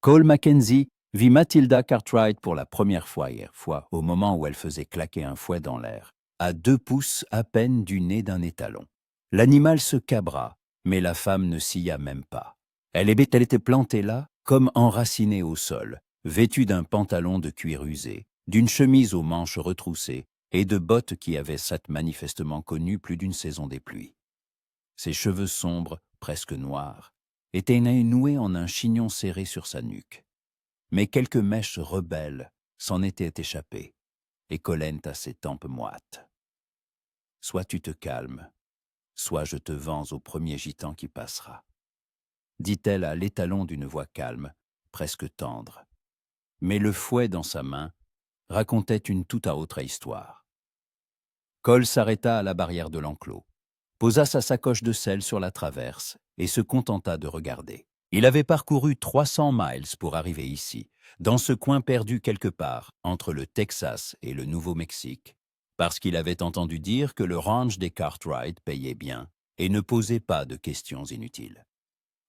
Cole Mackenzie vit Matilda Cartwright pour la première fois, au moment où elle faisait claquer un fouet dans l'air, à 2 pouces à peine du nez d'un étalon. L'animal se cabra, mais la femme ne scia même pas. Elle était plantée là, comme enracinée au sol, vêtue d'un pantalon de cuir usé, d'une chemise aux manches retroussées et de bottes qui avaient manifestement connu plus d'une saison des pluies. Ses cheveux sombres, presque noirs, étaient noués en un chignon serré sur sa nuque. Mais quelques mèches rebelles s'en étaient échappées et collaient à ses tempes moites. « Soit tu te calmes, soit je te vends au premier gitan qui passera, » dit-elle à l'étalon d'une voix calme, presque tendre. Mais le fouet dans sa main racontait une tout autre histoire. Cole s'arrêta à la barrière de l'enclos, posa sa sacoche de sel sur la traverse et se contenta de regarder. Il avait parcouru 300 miles pour arriver ici, dans ce coin perdu quelque part entre le Texas et le Nouveau-Mexique, parce qu'il avait entendu dire que le ranch des Cartwright payait bien et ne posait pas de questions inutiles.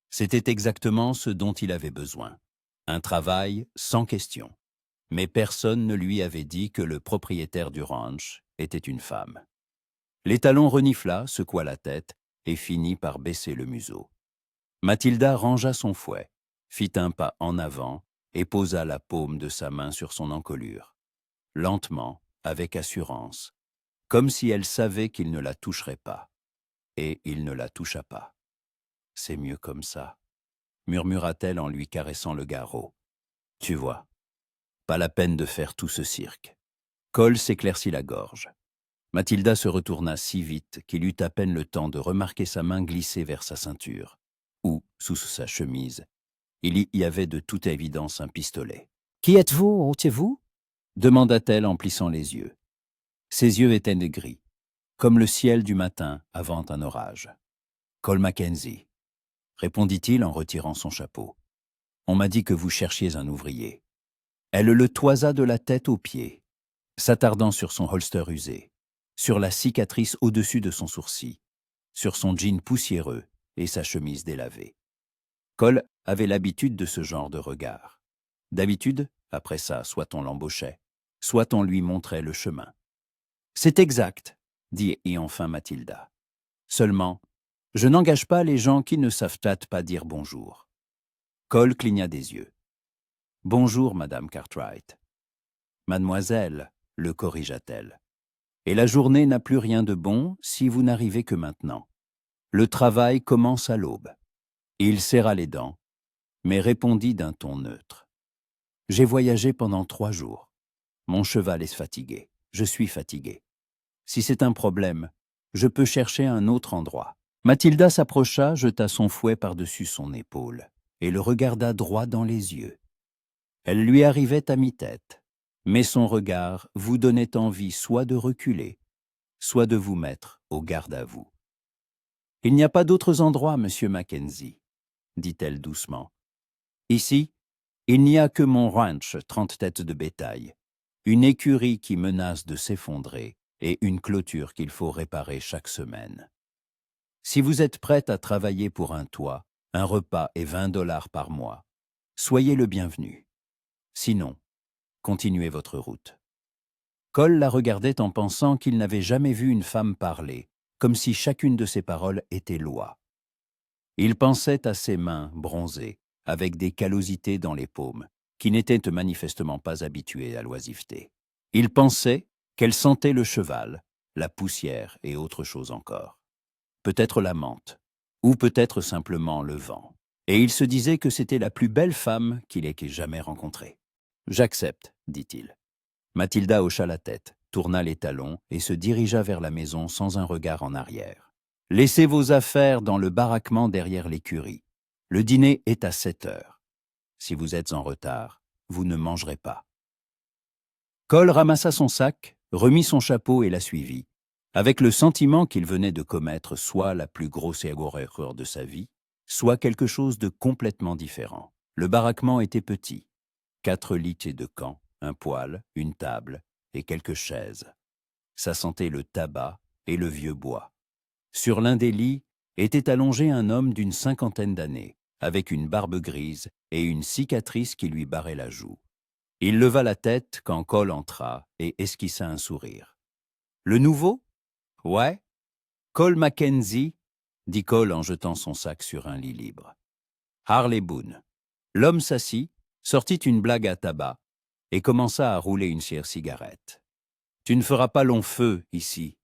C'était exactement ce dont il avait besoin, un travail sans questions. Mais personne ne lui avait dit que le propriétaire du ranch était une femme. L'étalon renifla, secoua la tête et finit par baisser le museau. Matilda rangea son fouet, fit un pas en avant et posa la paume de sa main sur son encolure, lentement, avec assurance, comme si elle savait qu'il ne la toucherait pas. Et il ne la toucha pas. « C'est mieux comme ça, » murmura-t-elle en lui caressant le garrot. « Tu vois, pas la peine de faire tout ce cirque. » Cole s'éclaircit la gorge. Matilda se retourna si vite qu'il eut à peine le temps de remarquer sa main glisser vers sa ceinture, où, sous sa chemise, il y avait de toute évidence un pistolet. « Qui êtes-vous, ôtez-vous » demanda-t-elle en plissant les yeux. Ses yeux étaient gris, comme le ciel du matin avant un orage. « Cole Mackenzie, » répondit-il en retirant son chapeau. « On m'a dit que vous cherchiez un ouvrier. » Elle le toisa de la tête aux pieds, s'attardant sur son holster usé, sur la cicatrice au-dessus de son sourcil, sur son jean poussiéreux et sa chemise délavée. Cole avait l'habitude de ce genre de regard. D'habitude, après ça, soit on l'embauchait, soit on lui montrait le chemin. « C'est exact, » dit enfin Matilda. « Seulement, je n'engage pas les gens qui ne savent pas dire bonjour. » Cole cligna des yeux. « Bonjour, Madame Cartwright. »« Mademoiselle, » le corrigea-t-elle. « Et la journée n'a plus rien de bon si vous n'arrivez que maintenant. Le travail commence à l'aube. » Il serra les dents, mais répondit d'un ton neutre. « J'ai voyagé pendant 3 jours. Mon cheval est fatigué. Je suis fatigué. Si c'est un problème, je peux chercher un autre endroit. » Matilda s'approcha, jeta son fouet par-dessus son épaule et le regarda droit dans les yeux. Elle lui arrivait à mi-tête, mais son regard vous donnait envie soit de reculer, soit de vous mettre au garde à vous. « Il n'y a pas d'autres endroits, Monsieur Mackenzie, » dit-elle doucement. « Ici, il n'y a que mon ranch 30 têtes de bétail, une écurie qui menace de s'effondrer et une clôture qu'il faut réparer chaque semaine. Si vous êtes prête à travailler pour un toit, un repas et $20 par mois, soyez le bienvenu. Sinon, continuez votre route. » Cole la regardait en pensant qu'il n'avait jamais vu une femme parler, comme si chacune de ses paroles était loi. Il pensait à ses mains bronzées, avec des callosités dans les paumes, qui n'étaient manifestement pas habituées à l'oisiveté. Il pensait qu'elle sentait le cheval, la poussière et autre chose encore. Peut-être la menthe, ou peut-être simplement le vent. Et il se disait que c'était la plus belle femme qu'il ait jamais rencontrée. « J'accepte, » dit-il. Matilda hocha la tête, tourna les talons et se dirigea vers la maison sans un regard en arrière. « Laissez vos affaires dans le baraquement derrière l'écurie. Le dîner est à 7 heures. Si vous êtes en retard, vous ne mangerez pas. » Cole ramassa son sac, remit son chapeau et la suivit, avec le sentiment qu'il venait de commettre soit la plus grosse erreur de sa vie, soit quelque chose de complètement différent. Le baraquement était petit, 4 lits de camp, un poêle, une table et quelques chaises. Ça sentait le tabac et le vieux bois. Sur l'un des lits était allongé un homme d'une 50aine d'années, avec une barbe grise et une cicatrice qui lui barrait la joue. Il leva la tête quand Cole entra et esquissa un sourire. « Le nouveau ? Ouais. Cole Mackenzie, dit Cole en jetant son sac sur un lit libre. Harley Boone. » L'homme s'assit, sortit une blague à tabac et commença à rouler une cigarette. « Tu ne feras pas long feu ici. »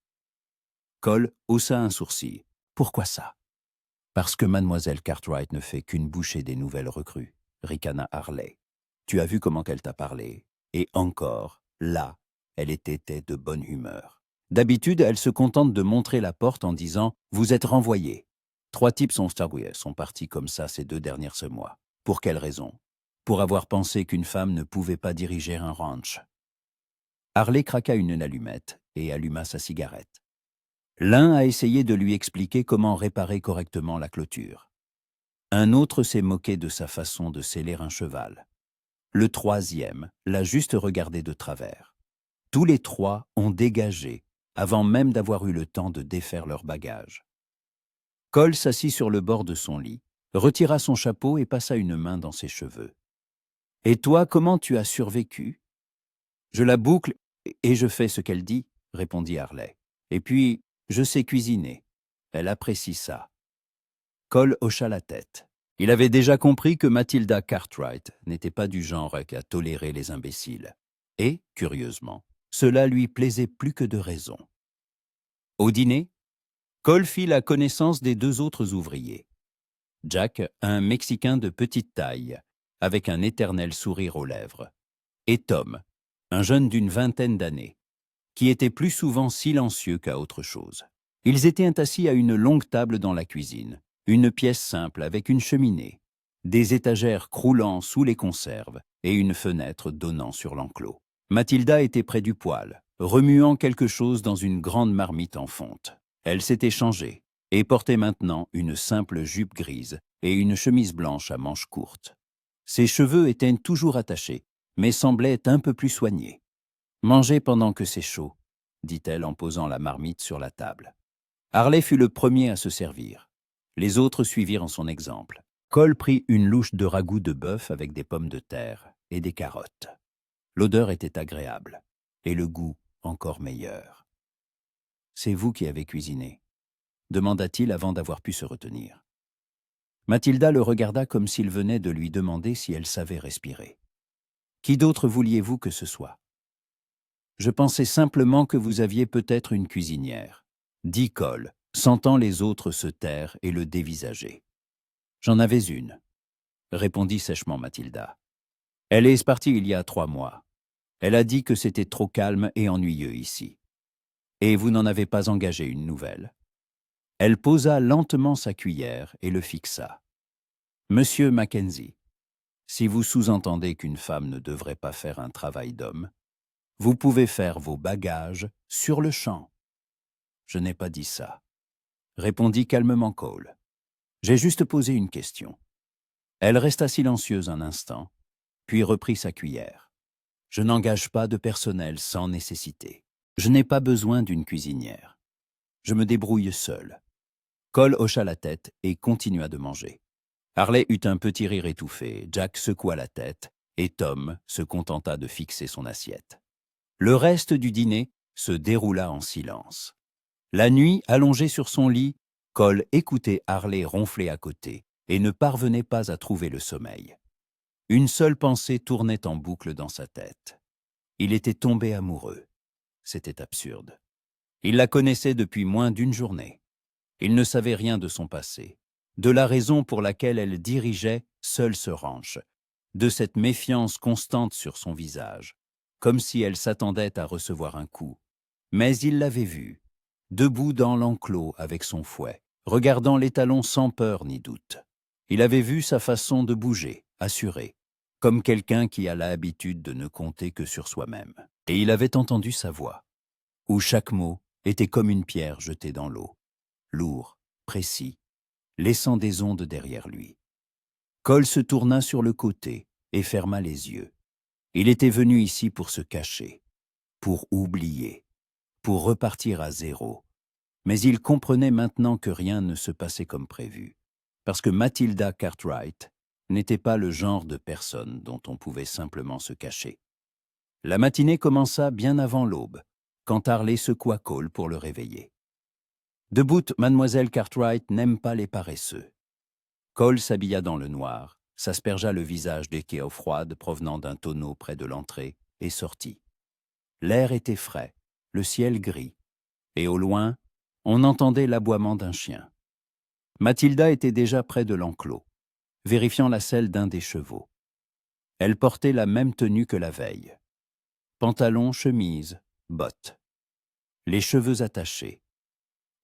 Cole haussa un sourcil. « Pourquoi ça ?»« Parce que mademoiselle Cartwright ne fait qu'une bouchée des nouvelles recrues, » ricana Harley. « Tu as vu comment elle t'a parlé. Et encore, là, elle était de bonne humeur. D'habitude, elle se contente de montrer la porte en disant « Vous êtes renvoyé ». 3 types sont partis comme ça ces 2 derniers mois. Pour quelle raison? Pour avoir pensé qu'une femme ne pouvait pas diriger un ranch. Harley craqua une allumette et alluma sa cigarette. L'un a essayé de lui expliquer comment réparer correctement la clôture. Un autre s'est moqué de sa façon de seller un cheval. Le 3e l'a juste regardé de travers. Tous les 3 ont dégagé avant même d'avoir eu le temps de défaire leurs bagages. Cole s'assit sur le bord de son lit, retira son chapeau et passa une main dans ses cheveux. « Et toi, comment tu as survécu ?»« Je la boucle et je fais ce qu'elle dit, » répondit Harley. « Et puis, je sais cuisiner. Elle apprécie ça. » Cole hocha la tête. Il avait déjà compris que Matilda Cartwright n'était pas du genre à tolérer les imbéciles. Et, curieusement, cela lui plaisait plus que de raison. Au dîner, Cole fit la connaissance des 2 autres ouvriers. Jack, un Mexicain de petite taille, avec un éternel sourire aux lèvres, et Tom, un jeune d'une vingtaine d'années, qui était plus souvent silencieux qu'à autre chose. Ils étaient assis à une longue table dans la cuisine, une pièce simple avec une cheminée, des étagères croulant sous les conserves et une fenêtre donnant sur l'enclos. Matilda était près du poêle, remuant quelque chose dans une grande marmite en fonte. Elle s'était changée et portait maintenant une simple jupe grise et une chemise blanche à manches courtes. Ses cheveux étaient toujours attachés, mais semblaient un peu plus soignés. « Mangez pendant que c'est chaud, » dit-elle en posant la marmite sur la table. Harley fut le premier à se servir. Les autres suivirent en son exemple. Cole prit une louche de ragoût de bœuf avec des pommes de terre et des carottes. L'odeur était agréable, et le goût encore meilleur. « C'est vous qui avez cuisiné ?» demanda-t-il avant d'avoir pu se retenir. Matilda le regarda comme s'il venait de lui demander si elle savait respirer. « Qui d'autre vouliez-vous que ce soit ?»« Je pensais simplement que vous aviez peut-être une cuisinière, » dit Cole, sentant les autres se taire et le dévisager. « J'en avais une, » répondit sèchement Matilda. « Elle est partie il y a 3 mois. Elle a dit que c'était trop calme et ennuyeux ici. Et vous n'en avez pas engagé une nouvelle. » Elle posa lentement sa cuillère et le fixa. « Monsieur Mackenzie, si vous sous-entendez qu'une femme ne devrait pas faire un travail d'homme, vous pouvez faire vos bagages sur le champ. » « Je n'ai pas dit ça, » répondit calmement Cole. « J'ai juste posé une question. » Elle resta silencieuse un instant, puis reprit sa cuillère. « Je n'engage pas de personnel sans nécessité. Je n'ai pas besoin d'une cuisinière. Je me débrouille seul. » Cole hocha la tête et continua de manger. Harley eut un petit rire étouffé, Jack secoua la tête, et Tom se contenta de fixer son assiette. Le reste du dîner se déroula en silence. La nuit, allongé sur son lit, Cole écoutait Harley ronfler à côté et ne parvenait pas à trouver le sommeil. Une seule pensée tournait en boucle dans sa tête. Il était tombé amoureux. C'était absurde. Il la connaissait depuis moins d'1 journée. Il ne savait rien de son passé, de la raison pour laquelle elle dirigeait seule ce ranch, de cette méfiance constante sur son visage, comme si elle s'attendait à recevoir un coup. Mais il l'avait vue, debout dans l'enclos avec son fouet, regardant l'étalon sans peur ni doute. Il avait vu sa façon de bouger, assurée, comme quelqu'un qui a l'habitude de ne compter que sur soi-même. Et il avait entendu sa voix, où chaque mot était comme une pierre jetée dans l'eau, lourd, précis, laissant des ondes derrière lui. Cole se tourna sur le côté et ferma les yeux. Il était venu ici pour se cacher, pour oublier, pour repartir à zéro. Mais il comprenait maintenant que rien ne se passait comme prévu. parce que Matilda Cartwright n'était pas le genre de personne dont on pouvait simplement se cacher. La matinée commença bien avant l'aube, quand Harley secoua Cole pour le réveiller. Debout, mademoiselle Cartwright n'aime pas les paresseux. Cole s'habilla dans le noir, s'aspergea le visage d'équée eau froide provenant d'un tonneau près de l'entrée et sortit. L'air était frais, le ciel gris, et au loin, on entendait l'aboiement d'un chien. Matilda était déjà près de l'enclos, vérifiant la selle d'un des chevaux. Elle portait la même tenue que la veille. Pantalon, chemise, bottes. Les cheveux attachés.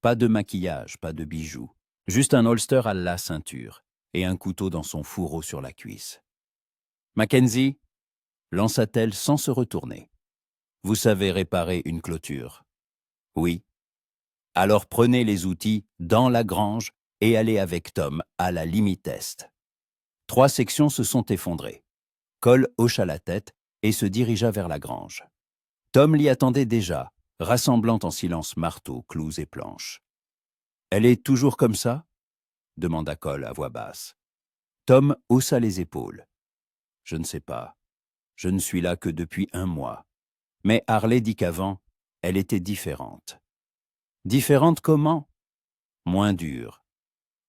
Pas de maquillage, pas de bijoux. Juste un holster à la ceinture et un couteau dans son fourreau sur la cuisse. « Mackenzie » lança-t-elle sans se retourner. « Vous savez réparer une clôture. »« Oui. »« Alors prenez les outils dans la grange et allez avec Tom à la limite est. » 3 sections se sont effondrées. Cole hocha la tête et se dirigea vers la grange. Tom l'y attendait déjà, rassemblant en silence marteaux, clous et planches. « Elle est toujours comme ça ?» demanda Cole à voix basse. Tom haussa les épaules. « Je ne sais pas. Je ne suis là que depuis 1 mois. Mais Harley dit qu'avant, elle était différente. » « Différente comment ?»« Moins dure. »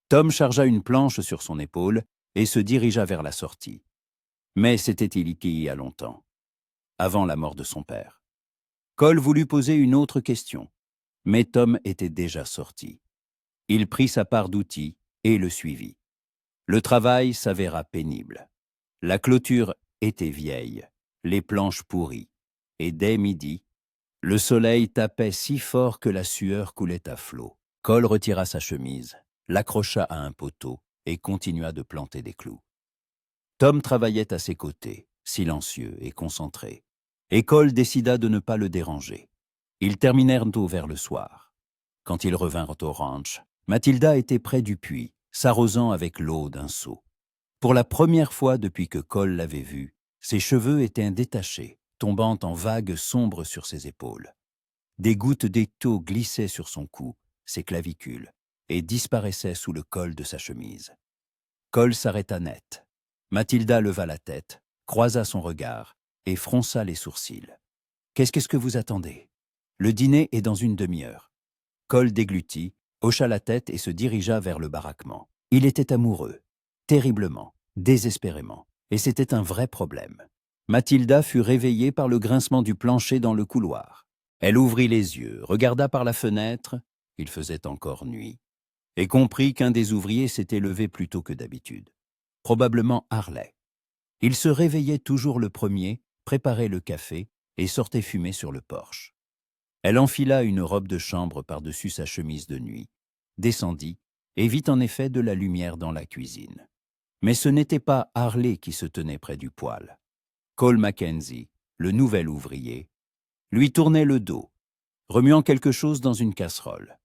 Tom chargea une planche sur son épaule et se dirigea vers la sortie. Mais c'était-il y a longtemps, avant la mort de son père. Cole voulut poser une autre question, mais Tom était déjà sorti. Il prit sa part d'outils et le suivit. Le travail s'avéra pénible. La clôture était vieille, les planches pourries, et dès midi, le soleil tapait si fort que la sueur coulait à flots. Cole retira sa chemise, l'accrocha à un poteau et continua de planter des clous. Tom travaillait à ses côtés, silencieux et concentré, et Cole décida de ne pas le déranger. Ils terminèrent tôt vers le soir. Quand ils revinrent au ranch, Matilda était près du puits, s'arrosant avec l'eau d'un seau. Pour la première fois depuis que Cole l'avait vue, ses cheveux étaient détachés, tombant en vagues sombres sur ses épaules. Des gouttes d'étau glissaient sur son cou, ses clavicules, et disparaissaient sous le col de sa chemise. Cole s'arrêta net. Matilda leva la tête, croisa son regard et fronça les sourcils. « Qu'est-ce que vous attendez ? Le dîner est dans une demi-heure. » Cole déglutit, hocha la tête et se dirigea vers le baraquement. Il était amoureux, terriblement, désespérément, et c'était un vrai problème. Matilda fut réveillée par le grincement du plancher dans le couloir. Elle ouvrit les yeux, regarda par la fenêtre, il faisait encore nuit, et comprit qu'un des ouvriers s'était levé plus tôt que d'habitude. Probablement Harley. Il se réveillait toujours le premier, préparait le café et sortait fumer sur le porche. Elle enfila une robe de chambre par-dessus sa chemise de nuit, descendit et vit en effet de la lumière dans la cuisine. Mais ce n'était pas Harley qui se tenait près du poêle. Cole Mackenzie, le nouvel ouvrier, lui tournait le dos, remuant quelque chose dans une casserole.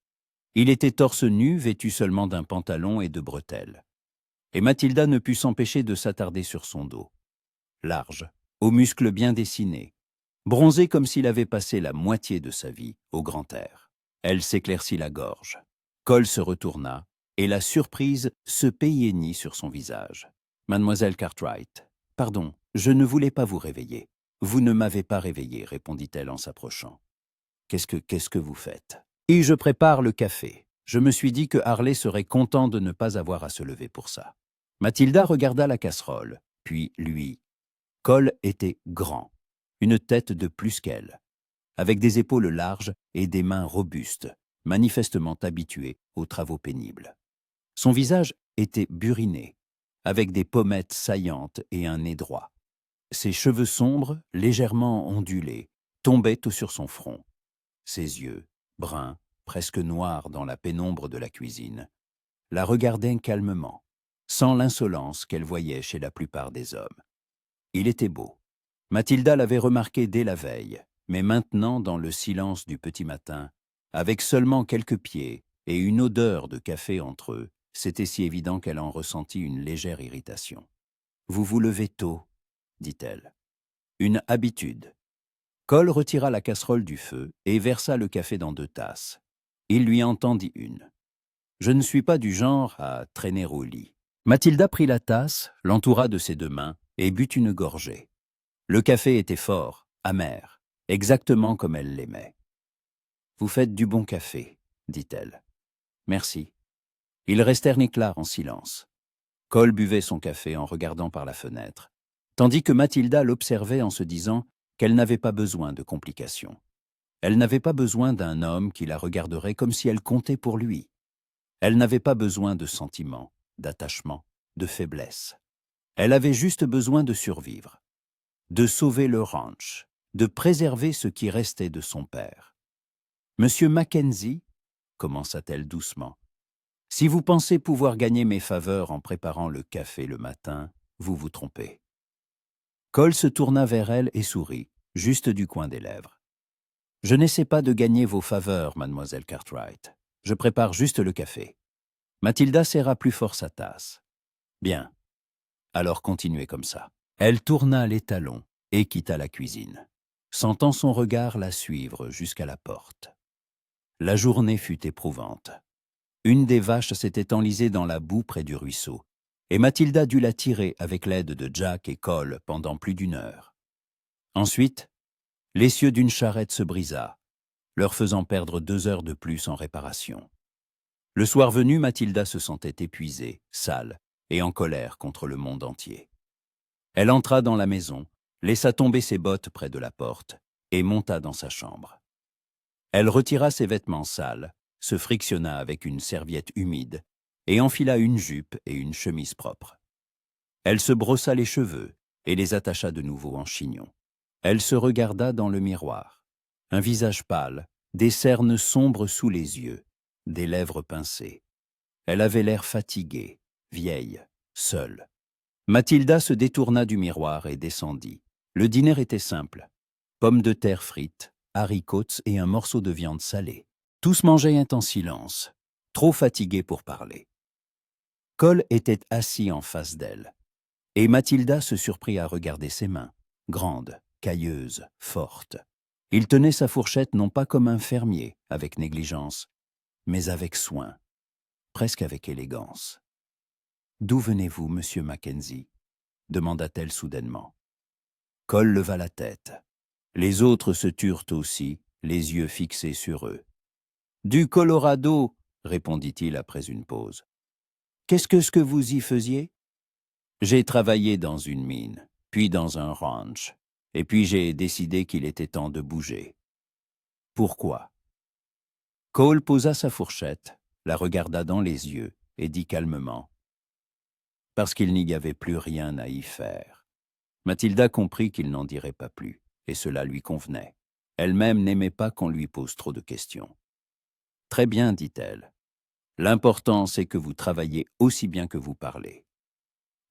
Il était torse nu, vêtu seulement d'un pantalon et de bretelles. Et Matilda ne put s'empêcher de s'attarder sur son dos. Large, aux muscles bien dessinés, bronzé comme s'il avait passé la moitié de sa vie au grand air. Elle s'éclaircit la gorge. Cole se retourna, et la surprise se péignit sur son visage. « Mademoiselle Cartwright, pardon, je ne voulais pas vous réveiller. »« Vous ne m'avez pas réveillée, » répondit-elle en s'approchant. « Qu'est-ce que vous faites ?»« Et je prépare le café. Je me suis dit que Harley serait content de ne pas avoir à se lever pour ça. » Matilda regarda la casserole, puis lui. Cole était grand, une tête de plus qu'elle, avec des épaules larges et des mains robustes, manifestement habituées aux travaux pénibles. Son visage était buriné, avec des pommettes saillantes et un nez droit. Ses cheveux sombres, légèrement ondulés, tombaient tout sur son front. Ses yeux, bruns, presque noirs dans la pénombre de la cuisine, la regardaient calmement, sans l'insolence qu'elle voyait chez la plupart des hommes. Il était beau. Matilda l'avait remarqué dès la veille, mais maintenant, dans le silence du petit matin, avec seulement quelques pieds et une odeur de café entre eux, c'était si évident qu'elle en ressentit une légère irritation. « Vous vous levez tôt, » dit-elle. « Une habitude. » Cole retira la casserole du feu et versa le café dans 2 tasses. Il lui en tendit une. Je ne suis pas du genre à traîner au lit. Mathilda prit la tasse, l'entoura de ses deux mains et but une gorgée. Le café était fort, amer, exactement comme elle l'aimait. « Vous faites du bon café, » dit-elle. « Merci. » Ils restèrent niquelard en silence. Cole buvait son café en regardant par la fenêtre, tandis que Mathilda l'observait en se disant qu'elle n'avait pas besoin de complications. Elle n'avait pas besoin d'un homme qui la regarderait comme si elle comptait pour lui. Elle n'avait pas besoin de sentiments, d'attachement, de faiblesse. Elle avait juste besoin de survivre, de sauver le ranch, de préserver ce qui restait de son père. « Monsieur Mackenzie, » commença-t-elle doucement, « si vous pensez pouvoir gagner mes faveurs en préparant le café le matin, vous vous trompez. » Cole se tourna vers elle et sourit, juste du coin des lèvres. « Je n'essaie pas de gagner vos faveurs, mademoiselle Cartwright. Je prépare juste le café. » Mathilda serra plus fort sa tasse. « Bien. Alors continuez comme ça. » Elle tourna les talons et quitta la cuisine, sentant son regard la suivre jusqu'à la porte. La journée fut éprouvante. Une des vaches s'était enlisée dans la boue près du ruisseau, et Mathilda dut la tirer avec l'aide de Jack et Cole pendant plus d'1 heure. Ensuite, l'essieu d'une charrette se brisa, leur faisant perdre 2 heures de plus en réparation. Le soir venu, Mathilda se sentait épuisée, sale et en colère contre le monde entier. Elle entra dans la maison, laissa tomber ses bottes près de la porte et monta dans sa chambre. Elle retira ses vêtements sales, se frictionna avec une serviette humide et enfila une jupe et une chemise propre. Elle se brossa les cheveux et les attacha de nouveau en chignon. Elle se regarda dans le miroir. Un visage pâle, des cernes sombres sous les yeux, des lèvres pincées. Elle avait l'air fatiguée, vieille, seule. Mathilda se détourna du miroir et descendit. Le dîner était simple. Pommes de terre frites, haricots et un morceau de viande salée. Tous mangeaient en silence, trop fatigués pour parler. Cole était assis en face d'elle, et Mathilda se surprit à regarder ses mains, grandes, cailleuses, fortes. Il tenait sa fourchette non pas comme un fermier, avec négligence, mais avec soin, presque avec élégance. « D'où venez-vous, monsieur Mackenzie ?» demanda-t-elle soudainement. Cole leva la tête. Les autres se turent aussi, les yeux fixés sur eux. « Du Colorado, » répondit-il après une pause. « Qu'est-ce que vous y faisiez ?»« J'ai travaillé dans une mine, puis dans un ranch, et puis j'ai décidé qu'il était temps de bouger. »« Pourquoi ?» Cole posa sa fourchette, la regarda dans les yeux et dit calmement « Parce qu'il n'y avait plus rien à y faire. » Mathilda comprit qu'il n'en dirait pas plus, et cela lui convenait. Elle-même n'aimait pas qu'on lui pose trop de questions. « Très bien, dit-elle. L'important, c'est que vous travaillez aussi bien que vous parlez. »«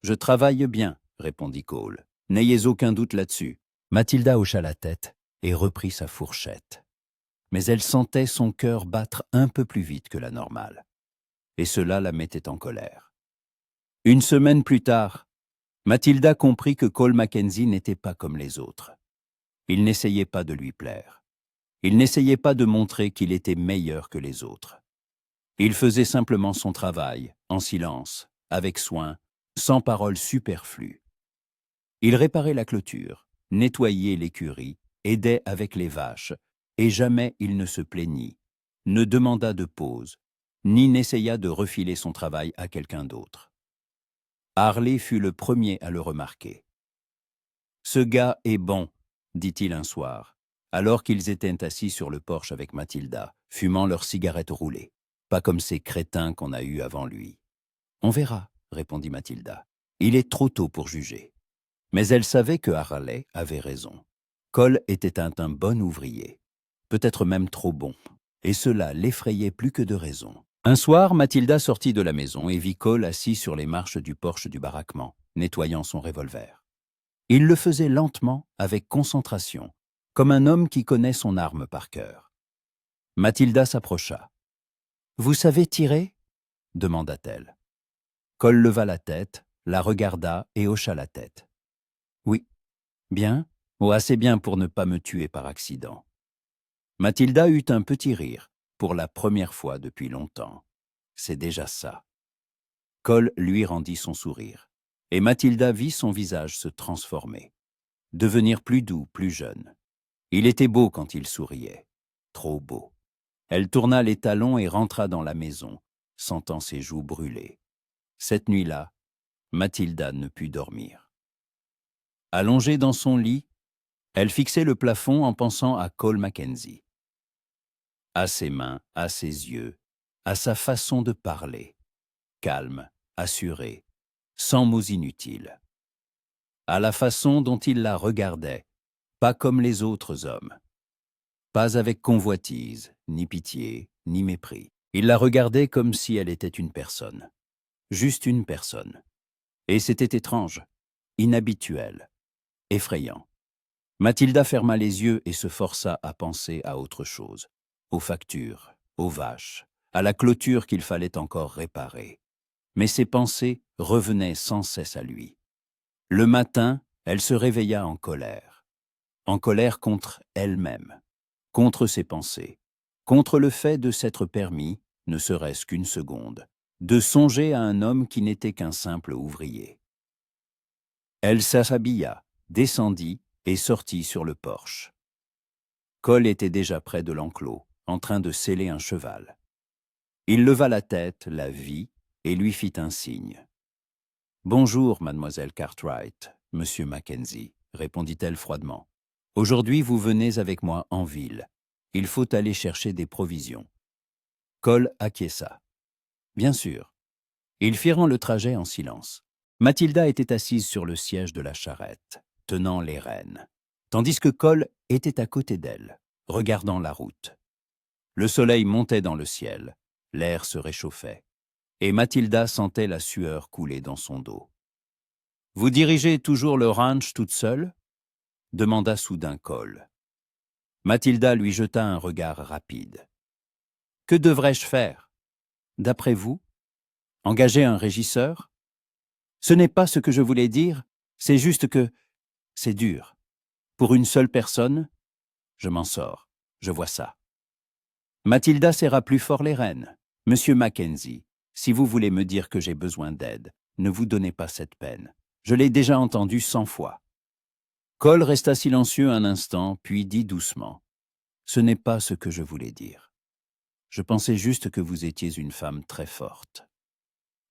Je travaille bien, » répondit Cole. « N'ayez aucun doute là-dessus. » Mathilda hocha la tête et reprit sa fourchette. Mais elle sentait son cœur battre un peu plus vite que la normale. Et cela la mettait en colère. 1 semaine plus tard, Mathilda comprit que Cole Mackenzie n'était pas comme les autres. Il n'essayait pas de lui plaire. Il n'essayait pas de montrer qu'il était meilleur que les autres. Il faisait simplement son travail, en silence, avec soin, sans paroles superflues. Il réparait la clôture, nettoyait l'écurie, aidait avec les vaches, et jamais il ne se plaignit, ne demanda de pause, ni n'essaya de refiler son travail à quelqu'un d'autre. Harley fut le premier à le remarquer. « Ce gars est bon, » dit-il un soir, alors qu'ils étaient assis sur le porche avec Mathilda, fumant leurs cigarettes roulées, pas comme ces crétins qu'on a eus avant lui. « On verra, » répondit Mathilda. « Il est trop tôt pour juger. » Mais elle savait que Harley avait raison. Cole était un bon ouvrier, peut-être même trop bon, et cela l'effrayait plus que de raison. Un soir, Mathilda sortit de la maison et vit Cole assis sur les marches du porche du baraquement, nettoyant son revolver. Il le faisait lentement, avec concentration, comme un homme qui connaît son arme par cœur. Mathilda s'approcha. « Vous savez tirer ?» demanda-t-elle. Cole leva la tête, la regarda et hocha la tête. « Oui. »« Bien. Oh, assez bien pour ne pas me tuer par accident. » Mathilda eut un petit rire, pour la première fois depuis longtemps. C'est déjà ça. Cole lui rendit son sourire, et Mathilda vit son visage se transformer, devenir plus doux, plus jeune. Il était beau quand il souriait, trop beau. Elle tourna les talons et rentra dans la maison, sentant ses joues brûler. Cette nuit-là, Mathilda ne put dormir. Allongée dans son lit, elle fixait le plafond en pensant à Cole Mackenzie. À ses mains, à ses yeux, à sa façon de parler, calme, assuré, sans mots inutiles. À la façon dont il la regardait, pas comme les autres hommes. Pas avec convoitise, ni pitié, ni mépris. Il la regardait comme si elle était une personne. Juste une personne. Et c'était étrange, inhabituel, effrayant. Mathilda ferma les yeux et se força à penser à autre chose. Aux factures, aux vaches, à la clôture qu'il fallait encore réparer. Mais ses pensées revenaient sans cesse à lui. Le matin, elle se réveilla en colère. En colère contre elle-même, contre ses pensées, contre le fait de s'être permis, ne serait-ce qu'une seconde, de songer à un homme qui n'était qu'un simple ouvrier. Elle s'habilla, descendit et sortit sur le porche. Cole était déjà près de l'enclos, en train de seller un cheval. Il leva la tête, la vit, et lui fit un signe. « Bonjour, mademoiselle Cartwright, monsieur Mackenzie, » répondit-elle froidement. « Aujourd'hui, vous venez avec moi en ville. Il faut aller chercher des provisions. » Cole acquiesça. Bien sûr. Ils firent le trajet en silence. Mathilda était assise sur le siège de la charrette, tenant les rênes, tandis que Cole était à côté d'elle, regardant la route. Le soleil montait dans le ciel, l'air se réchauffait, et Mathilda sentait la sueur couler dans son dos. « Vous dirigez toujours le ranch toute seule ?» demanda soudain Cole. Mathilda lui jeta un regard rapide. « Que devrais-je faire? D'après vous? Engager un régisseur? Ce n'est pas ce que je voulais dire, c'est juste que c'est dur. Pour une seule personne, je m'en sors, je vois ça. » Mathilda serra plus fort les rênes. « Monsieur Mackenzie, si vous voulez me dire que j'ai besoin d'aide, ne vous donnez pas cette peine. Je l'ai déjà entendu 100 fois. » Cole resta silencieux un instant, puis dit doucement. « Ce n'est pas ce que je voulais dire. Je pensais juste que vous étiez une femme très forte. »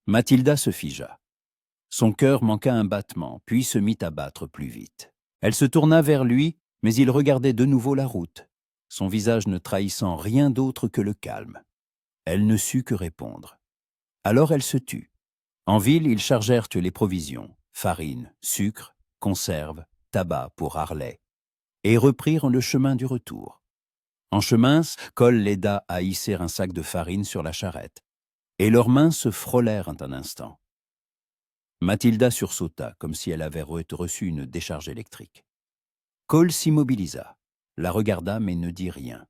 Mathilda se figea. Son cœur manqua un battement, puis se mit à battre plus vite. Elle se tourna vers lui, mais il regardait de nouveau la route, son visage ne trahissant rien d'autre que le calme. Elle ne sut que répondre. Alors elle se tut. En ville, ils chargèrent les provisions, farine, sucre, conserves, tabac pour Harley, et reprirent le chemin du retour. En chemin, Cole l'aida à hisser un sac de farine sur la charrette, et leurs mains se frôlèrent un instant. Mathilda sursauta, comme si elle avait reçu une décharge électrique. Cole s'immobilisa, la regarda mais ne dit rien.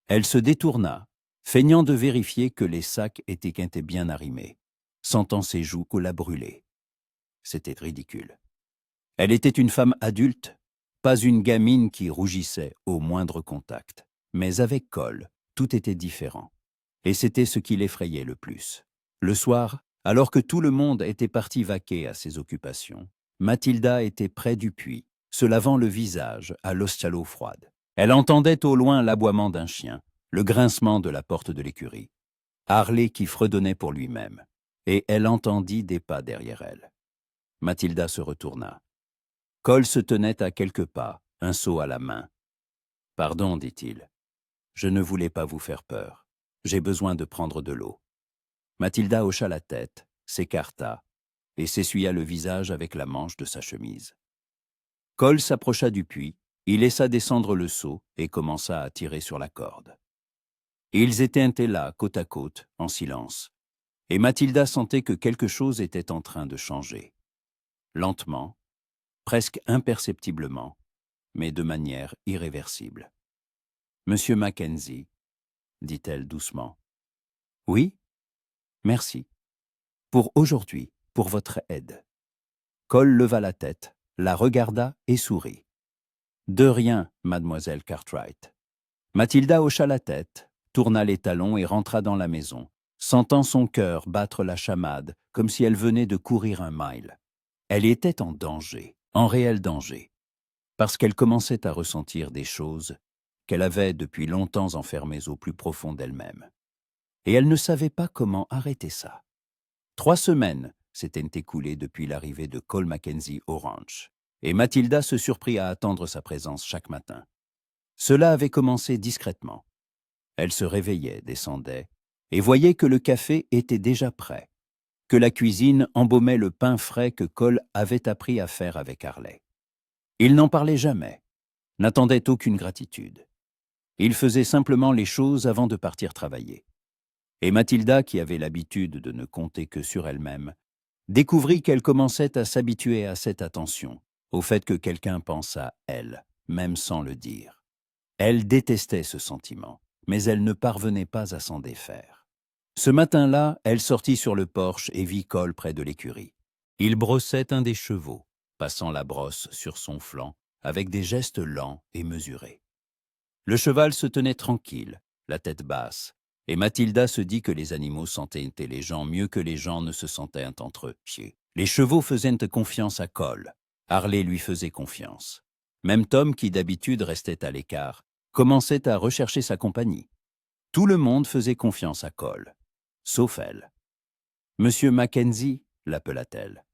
Elle se détourna, feignant de vérifier que les sacs étaient bien arrimés, sentant ses joues la brûler. C'était ridicule. Elle était une femme adulte, pas une gamine qui rougissait au moindre contact. Mais avec Cole, tout était différent. Et c'était ce qui l'effrayait le plus. Le soir, alors que tout le monde était parti vaquer à ses occupations, Mathilda était près du puits, se lavant le visage à l'eau froide. Elle entendait au loin l'aboiement d'un chien, le grincement de la porte de l'écurie, Harley qui fredonnait pour lui-même, et elle entendit des pas derrière elle. Mathilda se retourna. Cole se tenait à quelques pas, un seau à la main. « Pardon, dit-il. Je ne voulais pas vous faire peur. J'ai besoin de prendre de l'eau. » Mathilda hocha la tête, s'écarta et s'essuya le visage avec la manche de sa chemise. Cole s'approcha du puits, il laissa descendre le seau et commença à tirer sur la corde. Ils étaient là, côte à côte, en silence, et Mathilda sentait que quelque chose était en train de changer. Lentement, presque imperceptiblement, mais de manière irréversible. « Monsieur Mackenzie, » dit-elle doucement. « Oui, merci. Pour aujourd'hui, pour votre aide. » Cole leva la tête, la regarda et sourit. « De rien, mademoiselle Cartwright. » Mathilda hocha la tête, tourna les talons et rentra dans la maison, sentant son cœur battre la chamade comme si elle venait de courir un mile. Elle était en danger, en réel danger, parce qu'elle commençait à ressentir des choses qu'elle avait depuis longtemps enfermées au plus profond d'elle-même. Et elle ne savait pas comment arrêter ça. 3 semaines s'étaient écoulées depuis l'arrivée de Cole Mackenzie au ranch, et Mathilda se surprit à attendre sa présence chaque matin. Cela avait commencé discrètement. Elle se réveillait, descendait, et voyait que le café était déjà prêt, que la cuisine embaumait le pain frais que Cole avait appris à faire avec Harley. Il n'en parlait jamais, n'attendait aucune gratitude. Il faisait simplement les choses avant de partir travailler. Et Mathilda, qui avait l'habitude de ne compter que sur elle-même, découvrit qu'elle commençait à s'habituer à cette attention, au fait que quelqu'un pense à elle, même sans le dire. Elle détestait ce sentiment, mais elle ne parvenait pas à s'en défaire. Ce matin-là, elle sortit sur le porche et vit Cole près de l'écurie. Il brossait un des chevaux, passant la brosse sur son flanc, avec des gestes lents et mesurés. Le cheval se tenait tranquille, la tête basse, et Mathilda se dit que les animaux sentaient les gens mieux que les gens ne se sentaient entre eux. Les chevaux faisaient confiance à Cole. Harley lui faisait confiance. Même Tom, qui d'habitude restait à l'écart, commençait à rechercher sa compagnie. Tout le monde faisait confiance à Cole, sauf elle. « Monsieur Mackenzie » l'appela-t-elle.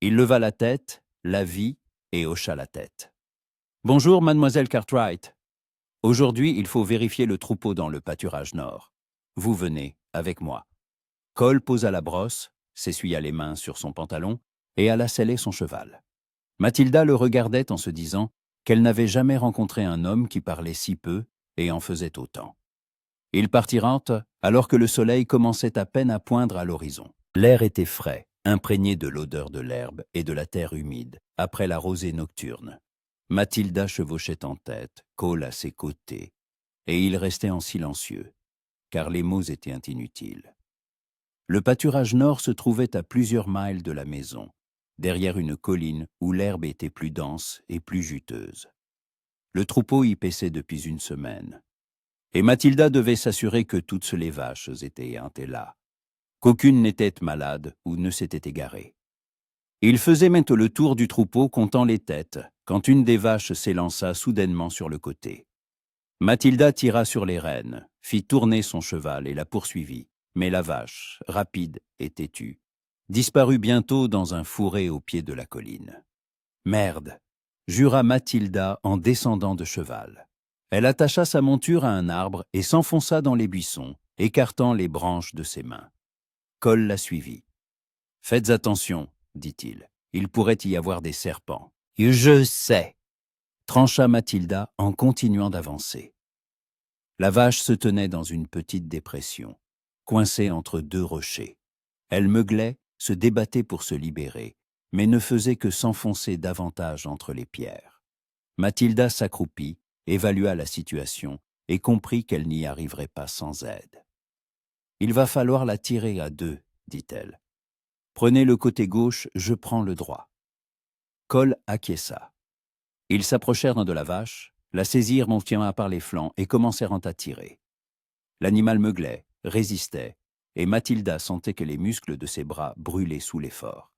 Il leva la tête, la vit et hocha la tête. « Bonjour, mademoiselle Cartwright. Aujourd'hui, il faut vérifier le troupeau dans le pâturage nord. Vous venez avec moi. » Cole posa la brosse, s'essuya les mains sur son pantalon et alla seller son cheval. Mathilda le regardait en se disant qu'elle n'avait jamais rencontré un homme qui parlait si peu et en faisait autant. Ils partirent alors que le soleil commençait à peine à poindre à l'horizon. L'air était frais, imprégné de l'odeur de l'herbe et de la terre humide, après la rosée nocturne. Mathilda chevauchait en tête, Cole à ses côtés, et ils restaient en silencieux, car les mots étaient inutiles. Le pâturage nord se trouvait à plusieurs miles de la maison, derrière une colline où l'herbe était plus dense et plus juteuse. Le troupeau y paissait depuis une semaine, et Mathilda devait s'assurer que toutes les vaches étaient là, qu'aucune n'était malade ou ne s'était égarée. Il faisait maintenant le tour du troupeau comptant les têtes, quand une des vaches s'élança soudainement sur le côté. Mathilda tira sur les rênes, fit tourner son cheval et la poursuivit, mais la vache, rapide et têtue, disparut bientôt dans un fourré au pied de la colline. « Merde !» jura Mathilda en descendant de cheval. Elle attacha sa monture à un arbre et s'enfonça dans les buissons, écartant les branches de ses mains. Cole la suivit. « Faites attention, dit-il, il pourrait y avoir des serpents. »« Je sais !» trancha Mathilda en continuant d'avancer. La vache se tenait dans une petite dépression, coincée entre deux rochers. Elle meuglait, se débattait pour se libérer, mais ne faisait que s'enfoncer davantage entre les pierres. Mathilda s'accroupit, évalua la situation et comprit qu'elle n'y arriverait pas sans aide. « Il va falloir la tirer à deux, » dit-elle. « Prenez le côté gauche, je prends le droit. » Cole acquiesça. Ils s'approchèrent de la vache, la saisirent montant par les flancs et commencèrent à tirer. L'animal meuglait, résistait, et Mathilda sentait que les muscles de ses bras brûlaient sous l'effort.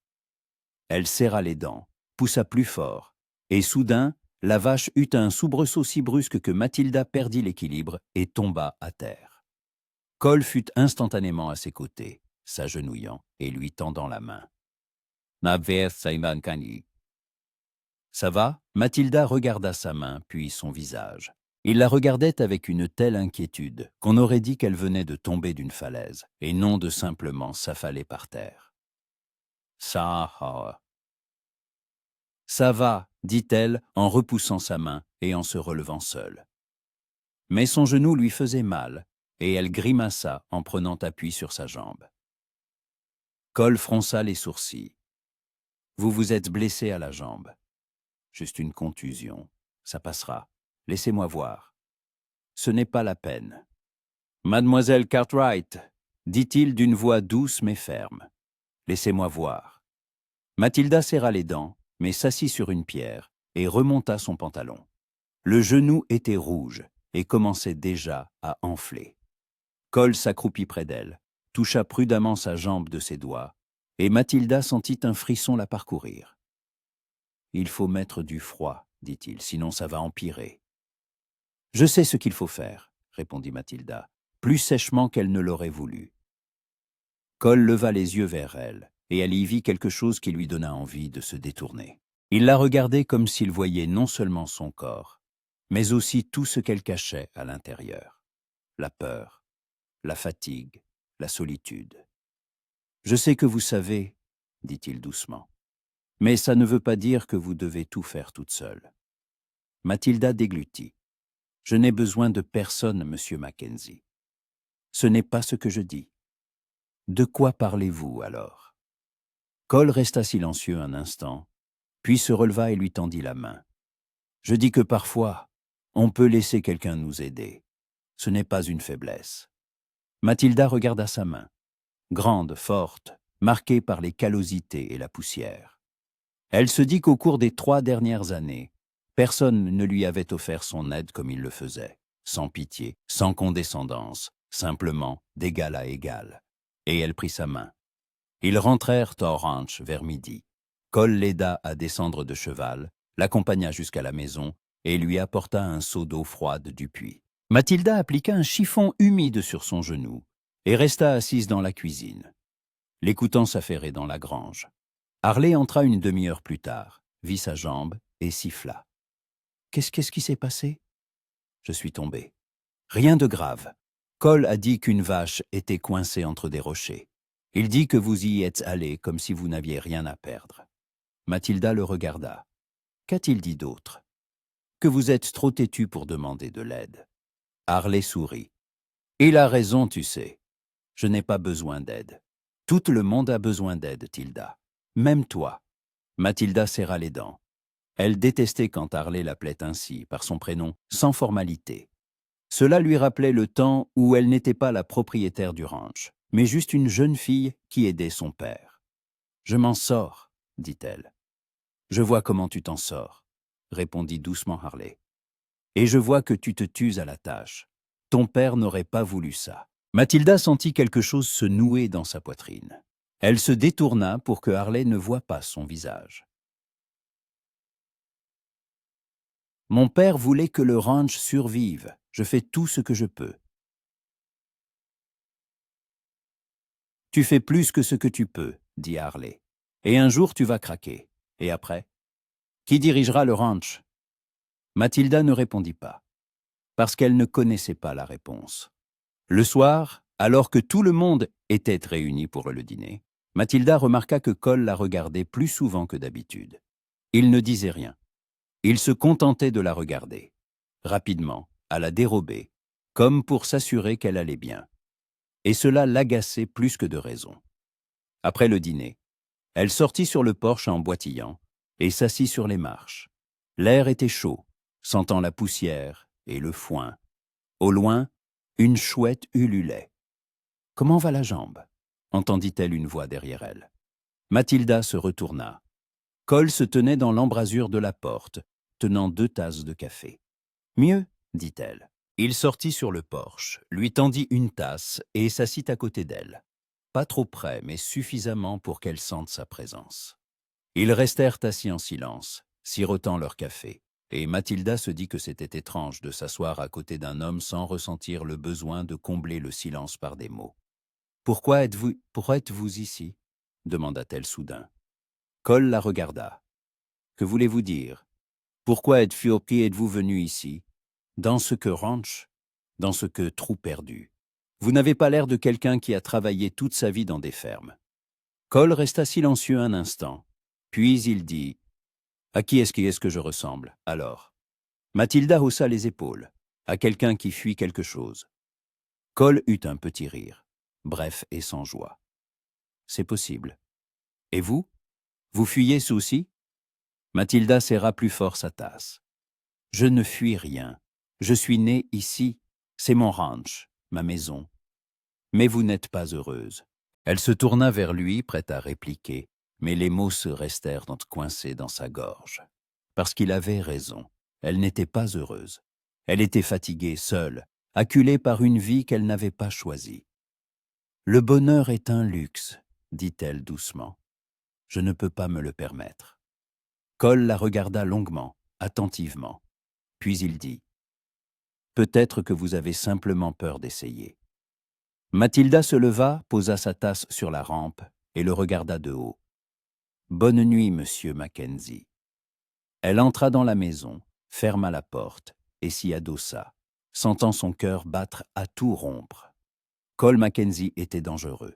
Elle serra les dents, poussa plus fort, et soudain, la vache eut un soubresaut si brusque que Mathilda perdit l'équilibre et tomba à terre. Cole fut instantanément à ses côtés, s'agenouillant et lui tendant la main. « Ça va ?» Mathilda regarda sa main, puis son visage. Il la regardait avec une telle inquiétude qu'on aurait dit qu'elle venait de tomber d'une falaise, et non de simplement s'affaler par terre. « Ça va, dit-elle en repoussant sa main et en se relevant seule. Mais son genou lui faisait mal, et elle grimaça en prenant appui sur sa jambe. Cole fronça les sourcils. « Vous vous êtes blessé à la jambe. Juste une contusion. Ça passera. Laissez-moi voir. » « Ce n'est pas la peine. »« Mademoiselle Cartwright, » dit-il d'une voix douce mais ferme. « Laissez-moi voir. » Mathilda serra les dents, mais s'assit sur une pierre et remonta son pantalon. Le genou était rouge et commençait déjà à enfler. Cole s'accroupit près d'elle, toucha prudemment sa jambe de ses doigts, et Mathilda sentit un frisson la parcourir. « Il faut mettre du froid, dit-il, sinon ça va empirer. »« Je sais ce qu'il faut faire, » répondit Mathilda, plus sèchement qu'elle ne l'aurait voulu. Cole leva les yeux vers elle, et elle y vit quelque chose qui lui donna envie de se détourner. Il la regardait comme s'il voyait non seulement son corps, mais aussi tout ce qu'elle cachait à l'intérieur. La peur, la fatigue, la solitude. « Je sais que vous savez, » dit-il doucement, « mais ça ne veut pas dire que vous devez tout faire toute seule. » Mathilda déglutit. « Je n'ai besoin de personne, monsieur Mackenzie. »« Ce n'est pas ce que je dis. »« De quoi parlez-vous alors ?» Cole resta silencieux un instant, puis se releva et lui tendit la main. « Je dis que parfois, on peut laisser quelqu'un nous aider. Ce n'est pas une faiblesse. » Mathilda regarda sa main, grande, forte, marquée par les callosités et la poussière. Elle se dit qu'au cours des 3 dernières années, personne ne lui avait offert son aide comme il le faisait, sans pitié, sans condescendance, simplement d'égal à égal. Et elle prit sa main. Ils rentrèrent au ranch vers midi. Cole l'aida à descendre de cheval, l'accompagna jusqu'à la maison et lui apporta un seau d'eau froide du puits. Mathilda appliqua un chiffon humide sur son genou et resta assise dans la cuisine, l'écoutant s'affairer dans la grange. Harley entra une demi-heure plus tard, vit sa jambe et siffla. « Qu'est-ce qui s'est passé ?»« Je suis tombé. »« Rien de grave. Cole a dit qu'une vache était coincée entre des rochers. Il dit que vous y êtes allé comme si vous n'aviez rien à perdre. » Mathilda le regarda. « Qu'a-t-il dit d'autre ?»« Que vous êtes trop têtu pour demander de l'aide. » Harley sourit. « Il a raison, tu sais. Je n'ai pas besoin d'aide. Tout le monde a besoin d'aide, Tilda. Même toi. » Mathilda serra les dents. Elle détestait quand Harley l'appelait ainsi, par son prénom, sans formalité. Cela lui rappelait le temps où elle n'était pas la propriétaire du ranch, mais juste une jeune fille qui aidait son père. « Je m'en sors, » dit-elle. « Je vois comment tu t'en sors, » répondit doucement Harley. « Et je vois que tu te tues à la tâche. Ton père n'aurait pas voulu ça. » Mathilda sentit quelque chose se nouer dans sa poitrine. Elle se détourna pour que Harley ne voie pas son visage. « Mon père voulait que le ranch survive. Je fais tout ce que je peux. »« Tu fais plus que ce que tu peux, » dit Harley. « Et un jour tu vas craquer. Et après? Qui dirigera le ranch ?» Mathilda ne répondit pas, parce qu'elle ne connaissait pas la réponse. Le soir, alors que tout le monde était réuni pour le dîner, Mathilda remarqua que Cole la regardait plus souvent que d'habitude. Il ne disait rien. Il se contentait de la regarder, rapidement, à la dérobée, comme pour s'assurer qu'elle allait bien. Et cela l'agaçait plus que de raison. Après le dîner, elle sortit sur le porche en boitillant et s'assit sur les marches. L'air était chaud, sentant la poussière et le foin. Au loin, une chouette ululait. « Comment va la jambe ?» entendit-elle une voix derrière elle. Mathilda se retourna. Cole se tenait dans l'embrasure de la porte, tenant 2 tasses de café. « Mieux ?» dit-elle. Il sortit sur le porche, lui tendit une tasse et s'assit à côté d'elle. Pas trop près, mais suffisamment pour qu'elle sente sa présence. Ils restèrent assis en silence, sirotant leur café, et Mathilda se dit que c'était étrange de s'asseoir à côté d'un homme sans ressentir le besoin de combler le silence par des mots. « Pourquoi êtes-vous ici ?» demanda-t-elle soudain. Cole la regarda. « Que voulez-vous dire? Pourquoi êtes-vous venu ici? Dans ce que ranch? Dans ce que trou perdu? Vous n'avez pas l'air de quelqu'un qui a travaillé toute sa vie dans des fermes. » Cole resta silencieux un instant, puis il dit « À qui est-ce que je ressemble, alors ?» Mathilda haussa les épaules, à quelqu'un qui fuit quelque chose. Cole eut un petit rire, bref et sans joie. « C'est possible. Et vous? Vous fuyez aussi ?» Mathilda serra plus fort sa tasse. « Je ne fuis rien. Je suis née ici. C'est mon ranch, ma maison. Mais vous n'êtes pas heureuse. » Elle se tourna vers lui, prête à répliquer, mais les mots se restèrent coincés dans sa gorge. Parce qu'il avait raison. Elle n'était pas heureuse. Elle était fatiguée, seule, acculée par une vie qu'elle n'avait pas choisie. Le bonheur est un luxe, dit-elle doucement. Je ne peux pas me le permettre. Cole la regarda longuement, attentivement. Puis il dit « Peut-être que vous avez simplement peur d'essayer. » Mathilda se leva, posa sa tasse sur la rampe et le regarda de haut. « Bonne nuit, monsieur Mackenzie. » Elle entra dans la maison, ferma la porte et s'y adossa, sentant son cœur battre à tout rompre. Cole Mackenzie était dangereux,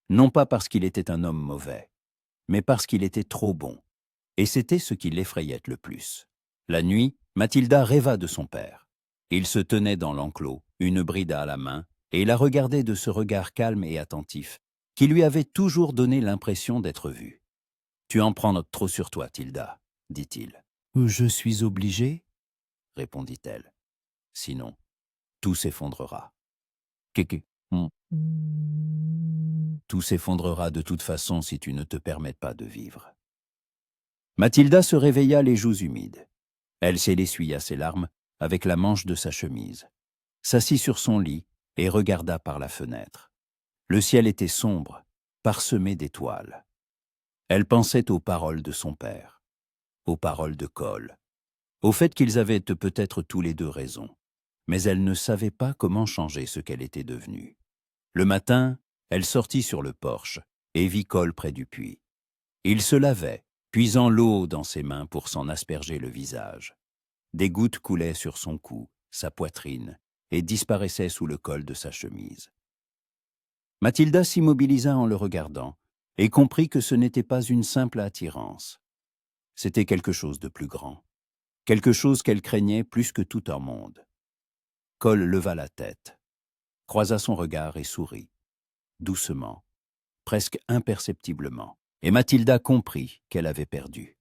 non pas parce qu'il était un homme mauvais, mais parce qu'il était trop bon. Et c'était ce qui l'effrayait le plus. La nuit, Mathilda rêva de son père. Il se tenait dans l'enclos, une bride à la main, et la regardait de ce regard calme et attentif, qui lui avait toujours donné l'impression d'être vu. « Tu en prends trop sur toi, Tilda, » dit-il. « Je suis obligée » répondit-elle. « Sinon, tout s'effondrera. » Tout s'effondrera de toute façon si tu ne te permets pas de vivre. Mathilda se réveilla les joues humides. Elle essuya ses larmes avec la manche de sa chemise, s'assit sur son lit et regarda par la fenêtre. Le ciel était sombre, parsemé d'étoiles. Elle pensait aux paroles de son père, aux paroles de Cole, au fait qu'ils avaient peut-être tous les deux raison, mais elle ne savait pas comment changer ce qu'elle était devenue. Le matin, elle sortit sur le porche et vit Cole près du puits. Il se lavait, puisant l'eau dans ses mains pour s'en asperger le visage. Des gouttes coulaient sur son cou, sa poitrine, et disparaissaient sous le col de sa chemise. Mathilda s'immobilisa en le regardant et comprit que ce n'était pas une simple attirance. C'était quelque chose de plus grand, quelque chose qu'elle craignait plus que tout au monde. Cole leva la tête, croisa son regard et sourit, doucement, presque imperceptiblement, et Mathilda comprit qu'elle avait perdu.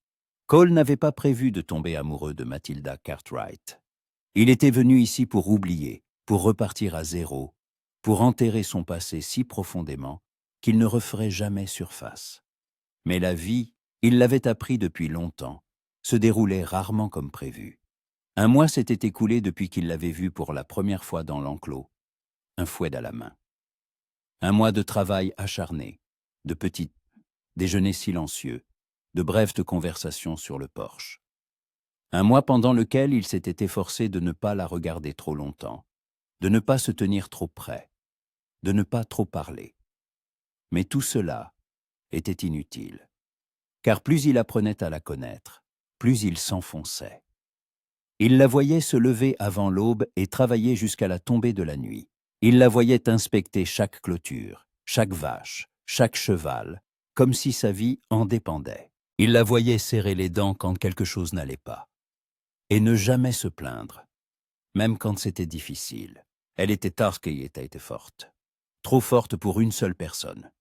Cole n'avait pas prévu de tomber amoureux de Mathilda Cartwright. Il était venu ici pour oublier, pour repartir à zéro, pour enterrer son passé si profondément qu'il ne referait jamais surface. Mais la vie, il l'avait appris depuis longtemps, se déroulait rarement comme prévu. Un mois s'était écoulé depuis qu'il l'avait vue pour la première fois dans l'enclos, un fouet à la main. Un mois de travail acharné, de petits déjeuners silencieux, de brèves conversations sur le porche. Un mois pendant lequel il s'était efforcé de ne pas la regarder trop longtemps, de ne pas se tenir trop près, de ne pas trop parler. Mais tout cela était inutile, car plus il apprenait à la connaître, plus il s'enfonçait. Il la voyait se lever avant l'aube et travailler jusqu'à la tombée de la nuit. Il la voyait inspecter chaque clôture, chaque vache, chaque cheval, comme si sa vie en dépendait. Il la voyait serrer les dents quand quelque chose n'allait pas. Et ne jamais se plaindre, même quand c'était difficile. Elle était était forte, trop forte pour une seule personne.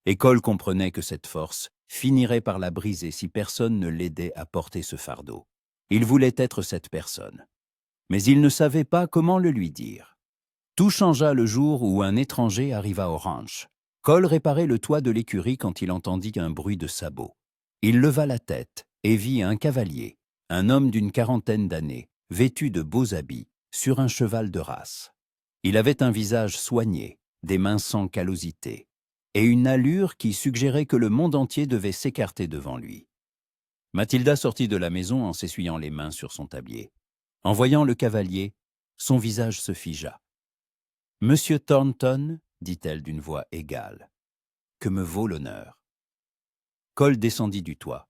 Et Cole comprenait que cette force finirait par la briser si personne ne l'aidait à porter ce fardeau. Il voulait être cette personne, mais il ne savait pas comment le lui dire. Tout changea le jour où un étranger arriva au ranch. Cole réparait le toit de l'écurie quand il entendit un bruit de sabots. Il leva la tête et vit un cavalier, un homme d'une quarantaine d'années, vêtu de beaux habits, sur un cheval de race. Il avait un visage soigné, des mains sans callosité, et une allure qui suggérait que le monde entier devait s'écarter devant lui. Mathilda sortit de la maison en s'essuyant les mains sur son tablier. En voyant le cavalier, son visage se figea. « Monsieur Thornton, dit-elle d'une voix égale, que me vaut l'honneur ?» Cole descendit du toit,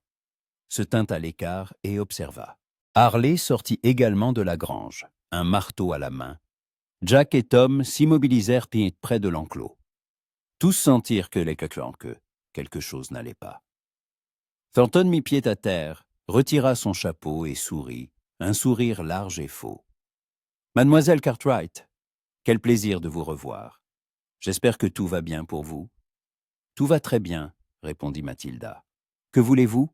se tint à l'écart et observa. Harley sortit également de la grange, un marteau à la main. Jack et Tom s'immobilisèrent près de l'enclos. Tous sentirent que quelque chose n'allait pas. Thornton mit pied à terre, retira son chapeau et sourit, un sourire large et faux. « Mademoiselle Cartwright, quel plaisir de vous revoir. J'espère que tout va bien pour vous. »« Tout va très bien, » répondit Mathilda. « Que voulez-vous »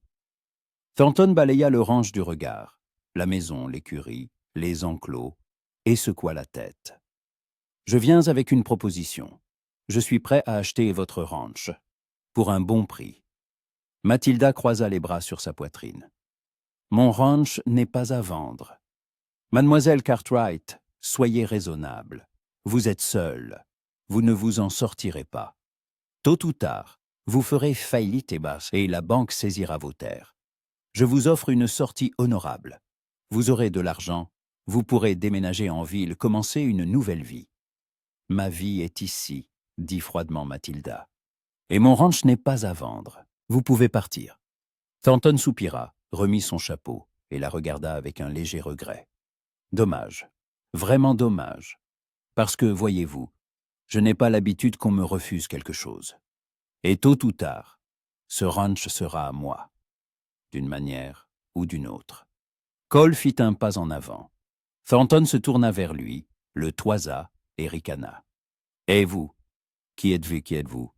Thornton balaya le ranch du regard, la maison, l'écurie, les enclos, et secoua la tête. « Je viens avec une proposition. Je suis prêt à acheter votre ranch, pour un bon prix. » Mathilda croisa les bras sur sa poitrine. « Mon ranch n'est pas à vendre. Mademoiselle Cartwright, soyez raisonnable. Vous êtes seule. vous ne vous en sortirez pas. Tôt ou tard, vous ferez faillite et la banque saisira vos terres. Je vous offre une sortie honorable. Vous aurez de l'argent, vous pourrez déménager en ville, commencer une nouvelle vie. Ma vie est ici, dit froidement Mathilda. Et mon ranch n'est pas à vendre. Vous pouvez partir. Thornton soupira, remit son chapeau et la regarda avec un léger regret. Dommage, vraiment dommage. Parce que, voyez-vous, je n'ai pas l'habitude qu'on me refuse quelque chose. Et tôt ou tard, ce ranch sera à moi, d'une manière ou d'une autre. Cole fit un pas en avant. Thornton se tourna vers lui, le toisa et ricana. « Et vous? Qui êtes-vous?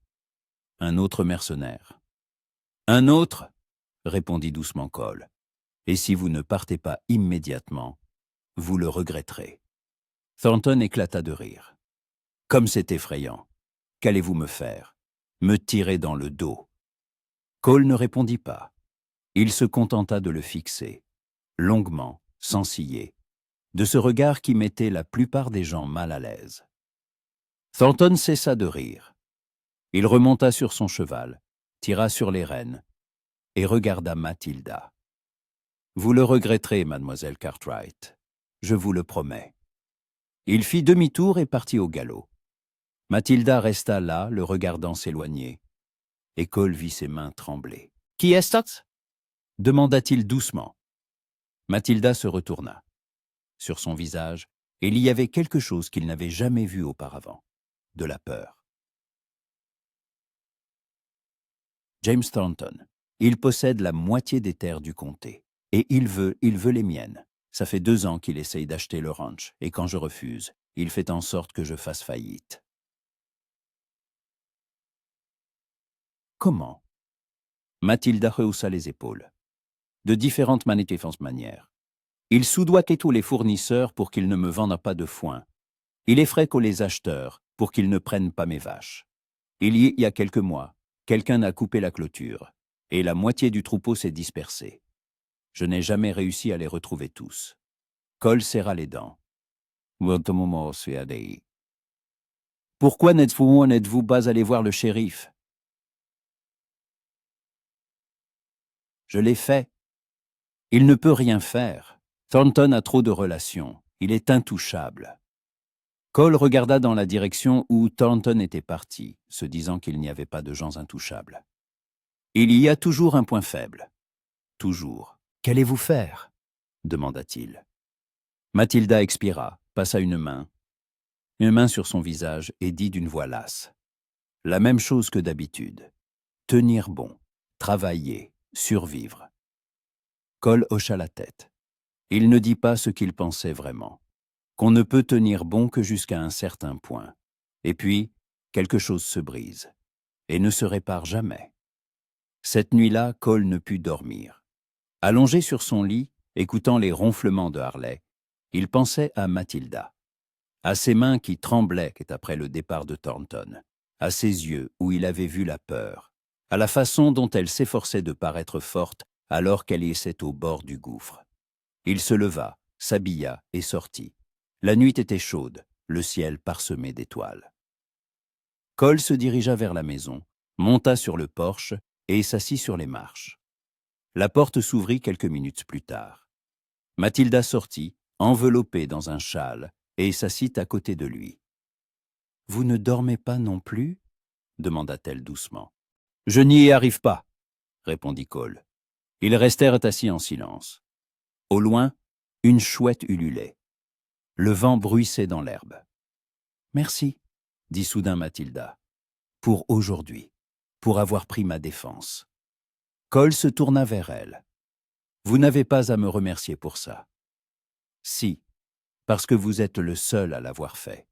Un autre mercenaire. »« Un autre ?» répondit doucement Cole. « Et si vous ne partez pas immédiatement, vous le regretterez. » Thornton éclata de rire. « Comme c'est effrayant. Qu'allez-vous me faire? Me tirer dans le dos. » Cole ne répondit pas. Il se contenta de le fixer, longuement, sans ciller, de ce regard qui mettait la plupart des gens mal à l'aise. Thornton cessa de rire. Il remonta sur son cheval, tira sur les rênes et regarda Mathilda. « Vous le regretterez, mademoiselle Cartwright, je vous le promets. » Il fit demi-tour et partit au galop. Mathilda resta là, le regardant s'éloigner, et Cole vit ses mains trembler. « Qui est-ce » demanda-t-il doucement. Mathilda se retourna. Sur son visage, il y avait quelque chose qu'il n'avait jamais vu auparavant, de la peur. James Thornton. Il possède la moitié des terres du comté. Et il veut les miennes. Ça fait 2 ans qu'il essaye d'acheter le ranch, et quand je refuse, il fait en sorte que je fasse faillite. Comment? Mathilda rehaussa les épaules. De différentes manières. Il soudoie tous les fournisseurs pour qu'ils ne me vendent pas de foin. Il effraie les acheteurs pour qu'ils ne prennent pas mes vaches. Il y a quelques mois, quelqu'un a coupé la clôture, et la moitié du troupeau s'est dispersée. Je n'ai jamais réussi à les retrouver tous. Cole serra les dents. Pourquoi n'êtes-vous pas allé voir le shérif? Je l'ai fait. Il ne peut rien faire. Thornton a trop de relations. Il est intouchable. Cole regarda dans la direction où Thornton était parti, se disant qu'il n'y avait pas de gens intouchables. Il y a toujours un point faible. Toujours. Qu'allez-vous faire? Demanda-t-il. Mathilda expira, passa une main sur son visage et dit d'une voix lasse. La même chose que d'habitude. Tenir bon, travailler, survivre. Cole hocha la tête. Il ne dit pas ce qu'il pensait vraiment. Qu'on ne peut tenir bon que jusqu'à un certain point. Et puis, quelque chose se brise. Et ne se répare jamais. Cette nuit-là, Cole ne put dormir. Allongé sur son lit, écoutant les ronflements de Harley, il pensait à Mathilda, à ses mains qui tremblaient après le départ de Thornton, à ses yeux où il avait vu la peur, à la façon dont elle s'efforçait de paraître forte alors qu'elle était au bord du gouffre. Il se leva, s'habilla et sortit. La nuit était chaude, le ciel parsemé d'étoiles. Cole se dirigea vers la maison, monta sur le porche et s'assit sur les marches. La porte s'ouvrit quelques minutes plus tard. Mathilda sortit, enveloppée dans un châle, et s'assit à côté de lui. « Vous ne dormez pas non plus » demanda-t-elle doucement. « Je n'y arrive pas » répondit Cole. Ils restèrent assis en silence. Au loin, une chouette ululait. Le vent bruissait dans l'herbe. « Merci » dit soudain Mathilda. « Pour aujourd'hui, pour avoir pris ma défense. » Cole se tourna vers elle. « Vous n'avez pas à me remercier pour ça. »« Si, parce que vous êtes le seul à l'avoir fait. »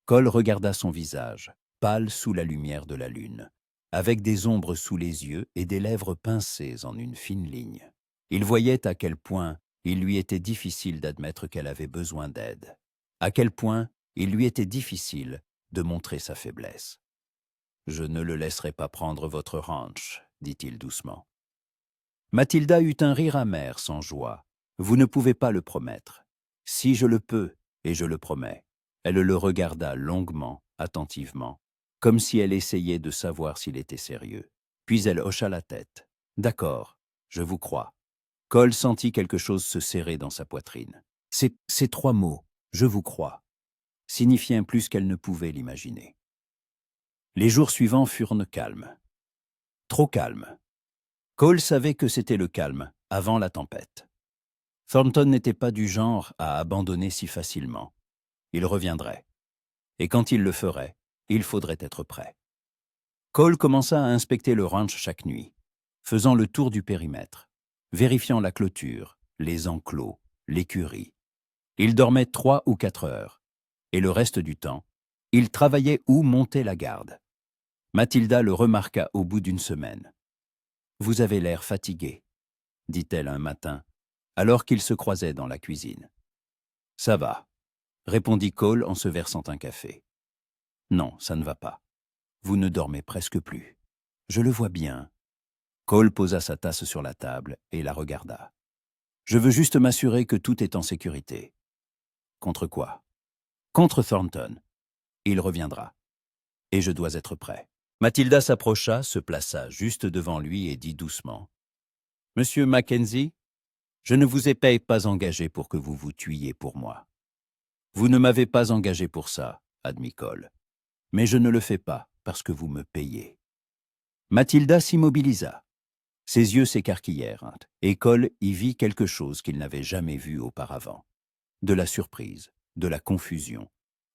Cole regarda son visage, pâle sous la lumière de la lune, avec des ombres sous les yeux et des lèvres pincées en une fine ligne. Il voyait à quel point il lui était difficile d'admettre qu'elle avait besoin d'aide, à quel point il lui était difficile de montrer sa faiblesse. « Je ne le laisserai pas prendre votre ranch, » dit-il doucement. Mathilda eut un rire amer sans joie. « Vous ne pouvez pas le promettre. »« Si je le peux, et je le promets. » Elle le regarda longuement attentivement, comme si elle essayait de savoir s'il était sérieux. Puis elle hocha la tête. « D'accord, je vous crois. » Cole sentit quelque chose se serrer dans sa poitrine. Ces 3 mots, « je vous crois », signifiaient plus qu'elle ne pouvait l'imaginer. Les jours suivants furent calmes. Trop calmes. Cole savait que c'était le calme, avant la tempête. Thornton n'était pas du genre à abandonner si facilement. Il reviendrait. Et quand il le ferait, il faudrait être prêt. Cole commença à inspecter le ranch chaque nuit, faisant le tour du périmètre, vérifiant la clôture, les enclos, l'écurie. Il dormait 3 ou 4 heures, et le reste du temps, il travaillait ou montait la garde. Mathilda le remarqua au bout d'une semaine. « Vous avez l'air fatigué », dit-elle un matin, alors qu'ils se croisaient dans la cuisine. « Ça va », répondit Cole en se versant un café. « Non, ça ne va pas. Vous ne dormez presque plus. Je le vois bien. » Cole posa sa tasse sur la table et la regarda. « Je veux juste m'assurer que tout est en sécurité. » « Contre quoi ? » ?»« Contre Thornton. Il reviendra. Et je dois être prêt. » Mathilda s'approcha, se plaça juste devant lui et dit doucement. « Monsieur Mackenzie, je ne vous ai pas engagé pour que vous vous tuiez pour moi. »« Vous ne m'avez pas engagé pour ça, » admit Cole. « Mais je ne le fais pas parce que vous me payez. » Mathilda s'immobilisa. Ses yeux s'écarquillèrent, et Cole y vit quelque chose qu'il n'avait jamais vu auparavant. De la surprise, de la confusion,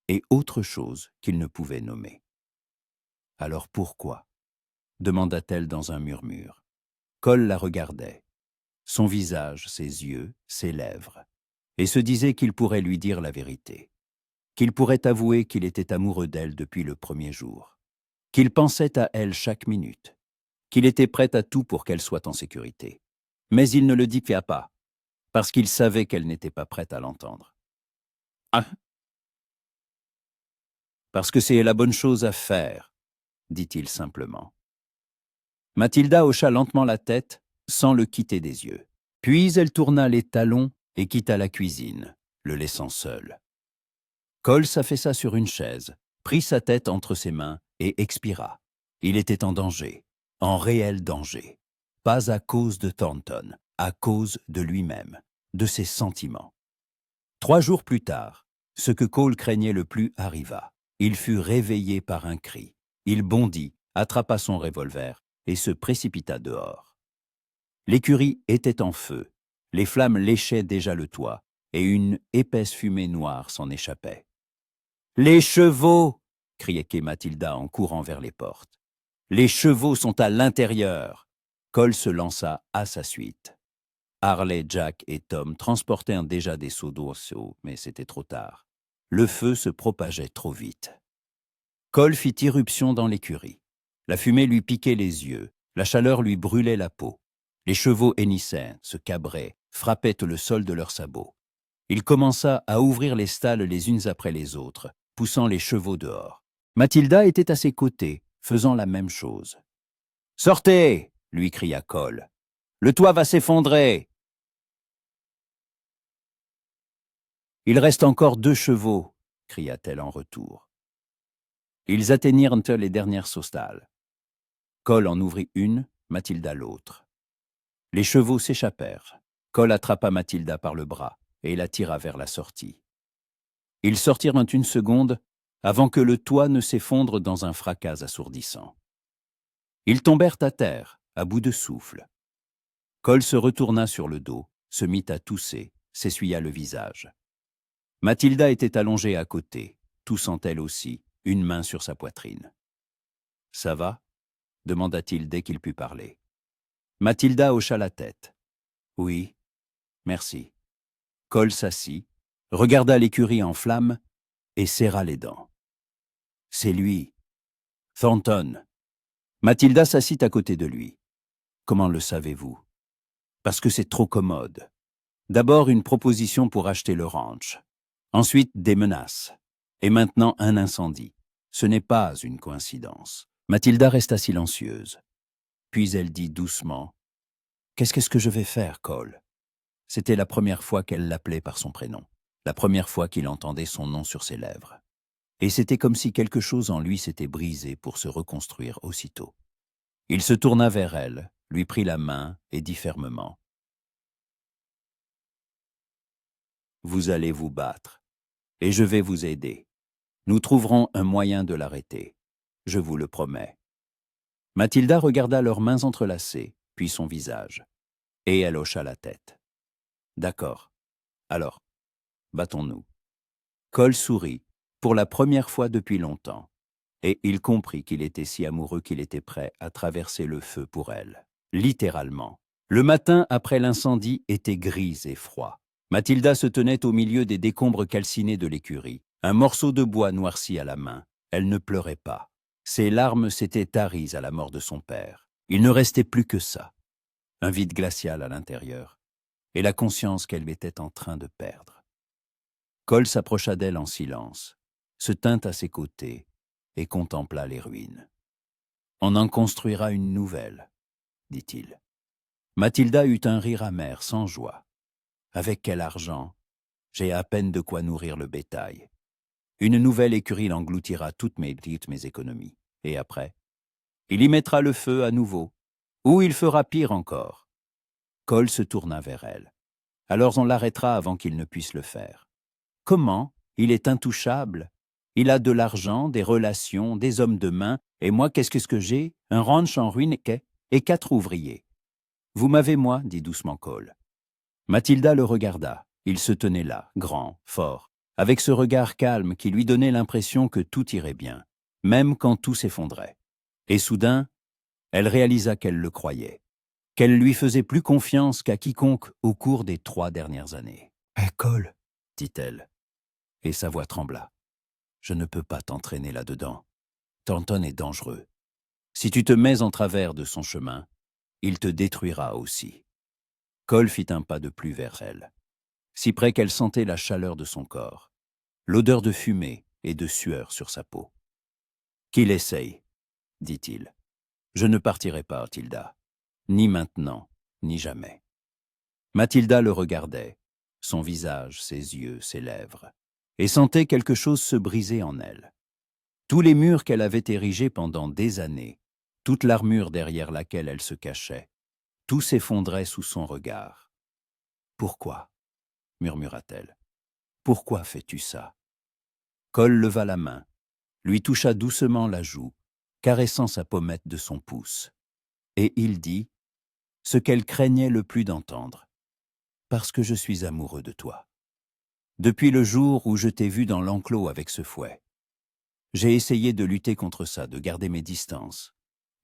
et autre chose qu'il ne pouvait nommer. « Alors pourquoi ?» demanda-t-elle dans un murmure. Cole la regardait, son visage, ses yeux, ses lèvres, et se disait qu'il pourrait lui dire la vérité, qu'il pourrait avouer qu'il était amoureux d'elle depuis le premier jour, qu'il pensait à elle chaque minute, qu'il était prêt à tout pour qu'elle soit en sécurité. Mais il ne le dit pas, parce qu'il savait qu'elle n'était pas prête à l'entendre. « Ah !»« Parce que c'est la bonne chose à faire, » dit-il simplement. Mathilda hocha lentement la tête, sans le quitter des yeux. Puis elle tourna les talons et quitta la cuisine, le laissant seul. Cole s'affaissa sur une chaise, prit sa tête entre ses mains et expira. Il était en danger, en réel danger. Pas à cause de Thornton, à cause de lui-même, de ses sentiments. 3 jours plus tard, ce que Cole craignait le plus arriva. Il fut réveillé par un cri. Il bondit, attrapa son revolver et se précipita dehors. L'écurie était en feu, les flammes léchaient déjà le toit, et une épaisse fumée noire s'en échappait. « Les chevaux !» criait Mathilda en courant vers les portes. « Les chevaux sont à l'intérieur !» Cole se lança à sa suite. Harley, Jack et Tom transportèrent déjà des seaux d'eau, mais c'était trop tard. Le feu se propageait trop vite. Cole fit irruption dans l'écurie. La fumée lui piquait les yeux, la chaleur lui brûlait la peau. Les chevaux hennissaient, se cabraient, frappaient le sol de leurs sabots. Il commença à ouvrir les stalles les unes après les autres, poussant les chevaux dehors. Mathilda était à ses côtés, faisant la même chose. « Sortez !» lui cria Cole. « Le toit va s'effondrer !» « Il reste encore 2 chevaux !» cria-t-elle en retour. Ils atteignirent les dernières stalles. Cole en ouvrit une, Mathilda l'autre. Les chevaux s'échappèrent. Cole attrapa Mathilda par le bras et la tira vers la sortie. Ils sortirent une seconde avant que le toit ne s'effondre dans un fracas assourdissant. Ils tombèrent à terre, à bout de souffle. Cole se retourna sur le dos, se mit à tousser, s'essuya le visage. Mathilda était allongée à côté, toussant elle aussi, une main sur sa poitrine. « Ça va ?» demanda-t-il dès qu'il put parler. Mathilda hocha la tête. « Oui, merci. » Cole s'assit, regarda l'écurie en flammes et serra les dents. « C'est lui. Thornton. » Mathilda s'assit à côté de lui. « Comment le savez-vous ? » ?»« Parce que c'est trop commode. D'abord une proposition pour acheter le ranch. Ensuite des menaces. Et maintenant un incendie. Ce n'est pas une coïncidence. » Mathilda resta silencieuse. Puis elle dit doucement « Qu'est-ce que je vais faire, Cole ?» C'était la première fois qu'elle l'appelait par son prénom, la première fois qu'il entendait son nom sur ses lèvres. et c'était comme si quelque chose en lui s'était brisé pour se reconstruire aussitôt. Il se tourna vers elle, lui prit la main et dit fermement : « Vous allez vous battre, et je vais vous aider. Nous trouverons un moyen de l'arrêter. Je vous le promets. » Mathilda regarda leurs mains entrelacées, puis son visage, et elle hocha la tête. « D'accord. Alors, battons-nous. » Cole sourit, pour la première fois depuis longtemps, et il comprit qu'il était si amoureux qu'il était prêt à traverser le feu pour elle, littéralement. Le matin après l'incendie était gris et froid. Mathilda se tenait au milieu des décombres calcinés de l'écurie, un morceau de bois noirci à la main. Elle ne pleurait pas. Ses larmes s'étaient taries à la mort de son père. Il ne restait plus que ça, un vide glacial à l'intérieur, et la conscience qu'elle était en train de perdre. Cole s'approcha d'elle en silence, se tint à ses côtés et contempla les ruines. « On en construira une nouvelle, » dit-il. Mathilda eut un rire amer, sans joie. « Avec quel argent? J'ai à peine de quoi nourrir le bétail. Une nouvelle écurie engloutira toutes mes économies. Et après? Il y mettra le feu à nouveau. Ou il fera pire encore. » Cole se tourna vers elle. « Alors on l'arrêtera avant qu'il ne puisse le faire. » « Comment? Il est intouchable. Il a de l'argent, des relations, des hommes de main, et moi, qu'est-ce que j'ai? Un ranch en ruine et 4 ouvriers. »« Vous m'avez moi, » dit doucement Cole. Mathilda le regarda. Il se tenait là, grand, fort, avec ce regard calme qui lui donnait l'impression que tout irait bien, même quand tout s'effondrait. Et soudain, elle réalisa qu'elle le croyait, qu'elle lui faisait plus confiance qu'à quiconque au cours des 3 dernières années. « Hé, Cole, » dit-elle. Et sa voix trembla. « Je ne peux pas t'entraîner là-dedans. Thornton est dangereux. Si tu te mets en travers de son chemin, il te détruira aussi. » Cole fit un pas de plus vers elle, si près qu'elle sentait la chaleur de son corps, l'odeur de fumée et de sueur sur sa peau. « Qu'il essaye, » dit-il. « Je ne partirai pas, Tilda. Ni maintenant, ni jamais. » Mathilda le regardait, son visage, ses yeux, ses lèvres, et sentait quelque chose se briser en elle. Tous les murs qu'elle avait érigés pendant des années, toute l'armure derrière laquelle elle se cachait, tout s'effondrait sous son regard. « Pourquoi ?» murmura-t-elle. « Pourquoi fais-tu ça ?» Cole leva la main, lui toucha doucement la joue, caressant sa pommette de son pouce. Et il dit ce qu'elle craignait le plus d'entendre. « Parce que je suis amoureux de toi. Depuis le jour où je t'ai vu dans l'enclos avec ce fouet. J'ai essayé de lutter contre ça, de garder mes distances.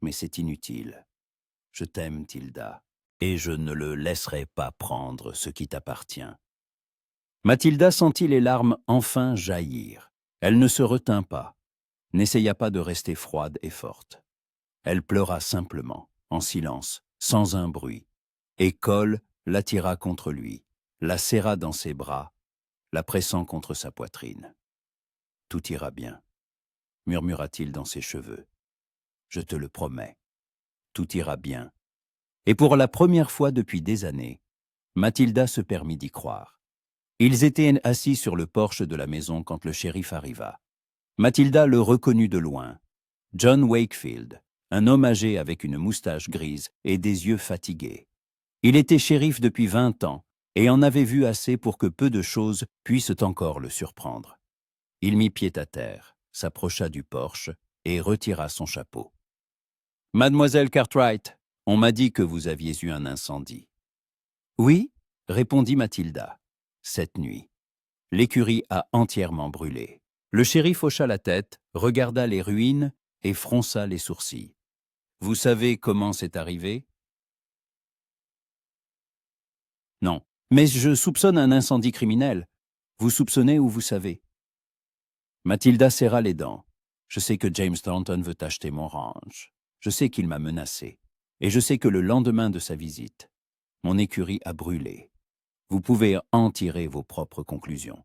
Mais c'est inutile. Je t'aime, Tilda, et je ne le laisserai pas prendre ce qui t'appartient. » Mathilda sentit les larmes enfin jaillir. Elle ne se retint pas, n'essaya pas de rester froide et forte. Elle pleura simplement, en silence, sans un bruit, et Cole l'attira contre lui, la serra dans ses bras, la pressant contre sa poitrine. « Tout ira bien, » murmura-t-il dans ses cheveux. « Je te le promets, tout ira bien. » Et pour la première fois depuis des années, Mathilda se permit d'y croire. Ils étaient assis sur le porche de la maison quand le shérif arriva. Mathilda le reconnut de loin. John Wakefield, un homme âgé avec une moustache grise et des yeux fatigués. Il était shérif depuis 20 ans et en avait vu assez pour que peu de choses puissent encore le surprendre. Il mit pied à terre, s'approcha du porche et retira son chapeau. « Mademoiselle Cartwright, on m'a dit que vous aviez eu un incendie. »« Oui, » répondit Mathilda. « Cette nuit, l'écurie a entièrement brûlé. » Le shérif hocha la tête, regarda les ruines et fronça les sourcils. « Vous savez comment c'est arrivé ? » ?»« Non, mais je soupçonne un incendie criminel. Vous soupçonnez ou vous savez ? » Mathilda serra les dents. « Je sais que James Thornton veut acheter mon ranch. Je sais qu'il m'a menacé. Et je sais que le lendemain de sa visite, mon écurie a brûlé. Vous pouvez en tirer vos propres conclusions. »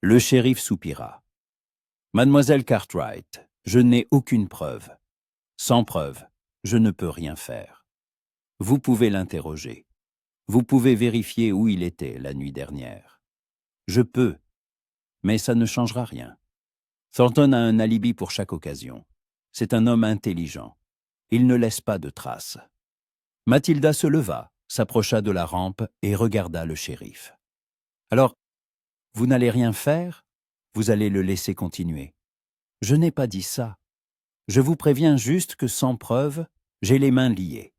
Le shérif soupira. « Mademoiselle Cartwright, je n'ai aucune preuve. Sans preuve, je ne peux rien faire. Vous pouvez l'interroger. Vous pouvez vérifier où il était la nuit dernière. Je peux, mais ça ne changera rien. Thornton a un alibi pour chaque occasion. C'est un homme intelligent. Il ne laisse pas de traces. Mathilda se leva, s'approcha de la rampe et regarda le shérif. « Alors, vous n'allez rien faire? Vous allez le laisser continuer. » « Je n'ai pas dit ça. Je vous préviens juste que sans preuve, j'ai les mains liées. »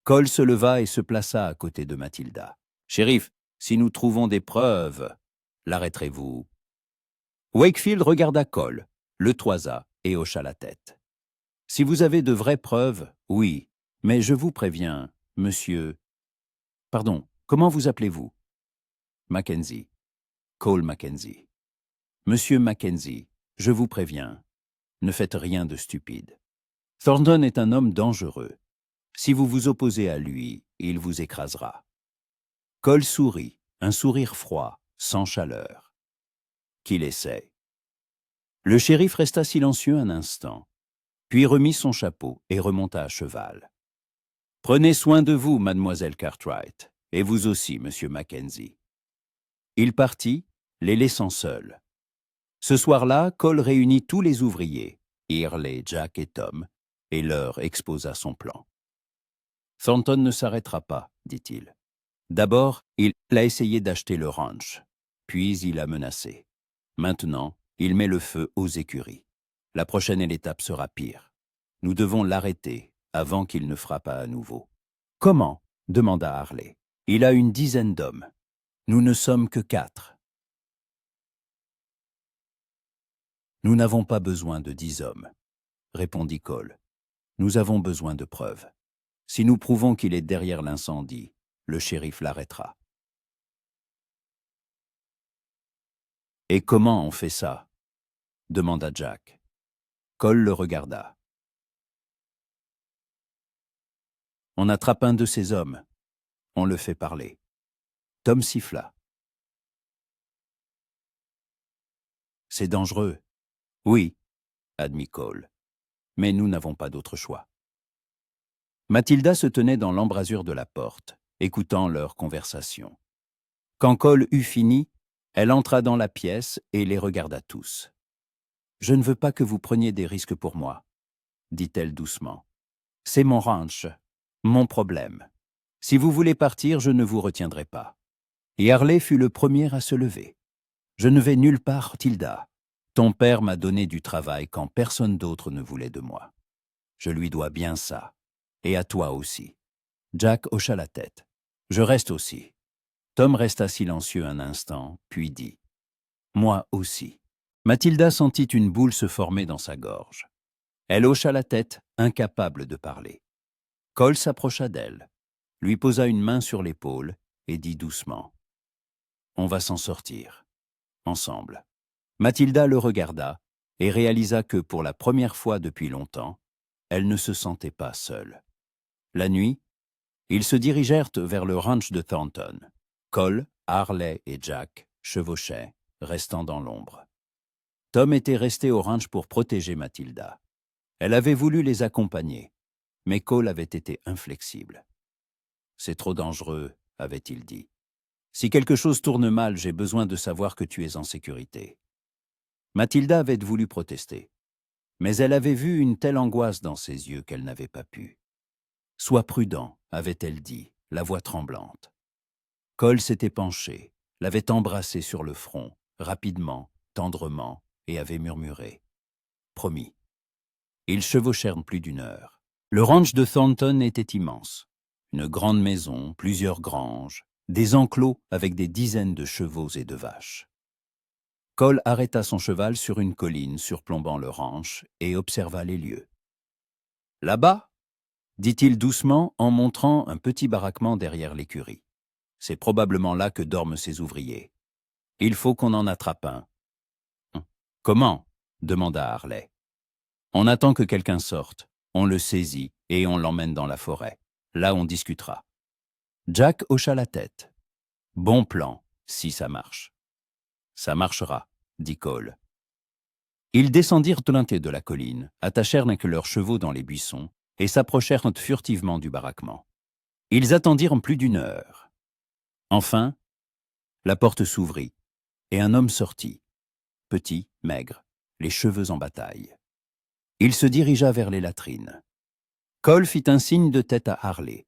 Cole se leva et se plaça à côté de Mathilda. « Shérif, si nous trouvons des preuves, l'arrêterez-vous » Wakefield regarda Cole, le toisa et hocha la tête. « Si vous avez de vraies preuves, oui, mais je vous préviens, monsieur... Pardon, comment vous appelez-vous » Mackenzie. Cole Mackenzie. « Monsieur Mackenzie, je vous préviens, ne faites rien de stupide. Thornton est un homme dangereux. Si vous vous opposez à lui, il vous écrasera. » Cole sourit, un sourire froid, sans chaleur. « Qu'il essaie. » Le shérif resta silencieux un instant, puis remit son chapeau et remonta à cheval. « Prenez soin de vous, mademoiselle Cartwright, et vous aussi, monsieur Mackenzie. » Il partit, les laissant seuls. Ce soir-là, Cole réunit tous les ouvriers, Earley, Jack et Tom, et leur exposa son plan. « Thornton ne s'arrêtera pas, dit-il. D'abord, il a essayé d'acheter le ranch, puis il a menacé. Maintenant, il met le feu aux écuries. La prochaine étape sera pire. Nous devons l'arrêter avant qu'il ne frappe à nouveau. »« Comment » demanda Harley. « Il a une dizaine d'hommes. Nous ne sommes que 4. » « Nous n'avons pas besoin de 10 hommes, » répondit Cole. « Nous avons besoin de preuves. Si nous prouvons qu'il est derrière l'incendie, le shérif l'arrêtera. » « Et comment on fait ça ?» demanda Jack. Cole le regarda. « On attrape un de ces hommes. On le fait parler. » Tom siffla. « C'est dangereux. » »« Oui, » admit Cole. « Mais nous n'avons pas d'autre choix. » Mathilda se tenait dans l'embrasure de la porte, écoutant leur conversation. Quand Cole eut fini, elle entra dans la pièce et les regarda tous. « Je ne veux pas que vous preniez des risques pour moi, » dit-elle doucement. « C'est mon ranch, mon problème. Si vous voulez partir, je ne vous retiendrai pas. » Et Harley fut le premier à se lever. « Je ne vais nulle part, Tilda. Ton père m'a donné du travail quand personne d'autre ne voulait de moi. Je lui dois bien ça. Et à toi aussi. » Jack hocha la tête. « Je reste aussi. » Tom resta silencieux un instant, puis dit « Moi aussi. » Mathilda sentit une boule se former dans sa gorge. Elle hocha la tête, incapable de parler. Cole s'approcha d'elle, lui posa une main sur l'épaule et dit doucement « On va s'en sortir, ensemble. » Mathilda le regarda et réalisa que, pour la première fois depuis longtemps, elle ne se sentait pas seule. La nuit, ils se dirigèrent vers le ranch de Thornton. Cole, Harley et Jack chevauchaient, restant dans l'ombre. Tom était resté au ranch pour protéger Mathilda. Elle avait voulu les accompagner, mais Cole avait été inflexible. « C'est trop dangereux, » avait-il dit. « Si quelque chose tourne mal, j'ai besoin de savoir que tu es en sécurité. » Mathilda avait voulu protester, mais elle avait vu une telle angoisse dans ses yeux qu'elle n'avait pas pu. « Sois prudent, » avait-elle dit, la voix tremblante. Cole s'était penché, l'avait embrassé sur le front, rapidement, tendrement, et avait murmuré « Promis. » Ils chevauchèrent plus d'1 heure. Le ranch de Thornton était immense. Une grande maison, plusieurs granges, des enclos avec des dizaines de chevaux et de vaches. Cole arrêta son cheval sur une colline surplombant le ranch et observa les lieux. « Là-bas » dit-il doucement en montrant un petit baraquement derrière l'écurie. « C'est probablement là que dorment ses ouvriers. Il faut qu'on en attrape un. »« Comment » demanda Harley. « On attend que quelqu'un sorte, on le saisit et on l'emmène dans la forêt. Là, on discutera. » Jack hocha la tête. « Bon plan, si ça marche. »« Ça marchera, » dit Cole. Ils descendirent teintés de la colline, attachèrent leurs chevaux dans les buissons et s'approchèrent furtivement du baraquement. Ils attendirent plus d'1 heure. Enfin, la porte s'ouvrit et un homme sortit, petit, maigre, les cheveux en bataille. Il se dirigea vers les latrines. Cole fit un signe de tête à Harley.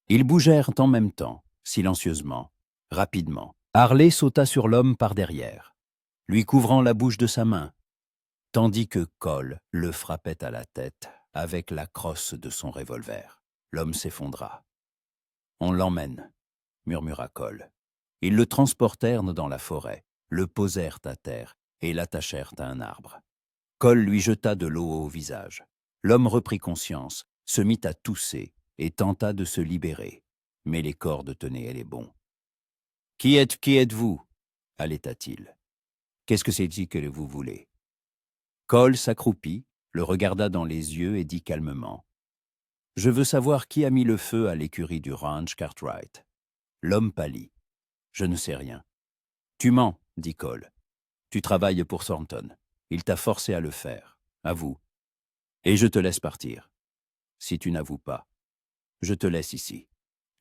Ils bougèrent en même temps, silencieusement, rapidement. Harley sauta sur l'homme par derrière, lui couvrant la bouche de sa main, tandis que Cole le frappait à la tête avec la crosse de son revolver. L'homme s'effondra. « On l'emmène », murmura Cole. Ils le transportèrent dans la forêt, le posèrent à terre et l'attachèrent à un arbre. Cole lui jeta de l'eau au visage. L'homme reprit conscience, se mit à tousser et tenta de se libérer. Mais les cordes tenaient les bons. « Qui êtes-vous » allaita-t-il. « Qu'est-ce que c'est que vous voulez » Cole s'accroupit, le regarda dans les yeux et dit calmement. « Je veux savoir qui a mis le feu à l'écurie du ranch Cartwright. » L'homme pâlit. « Je ne sais rien. »« Tu mens, » dit Cole. « Tu travailles pour Thornton. Il t'a forcé à le faire. Avoue. Et je te laisse partir. Si tu n'avoues pas, je te laisse ici.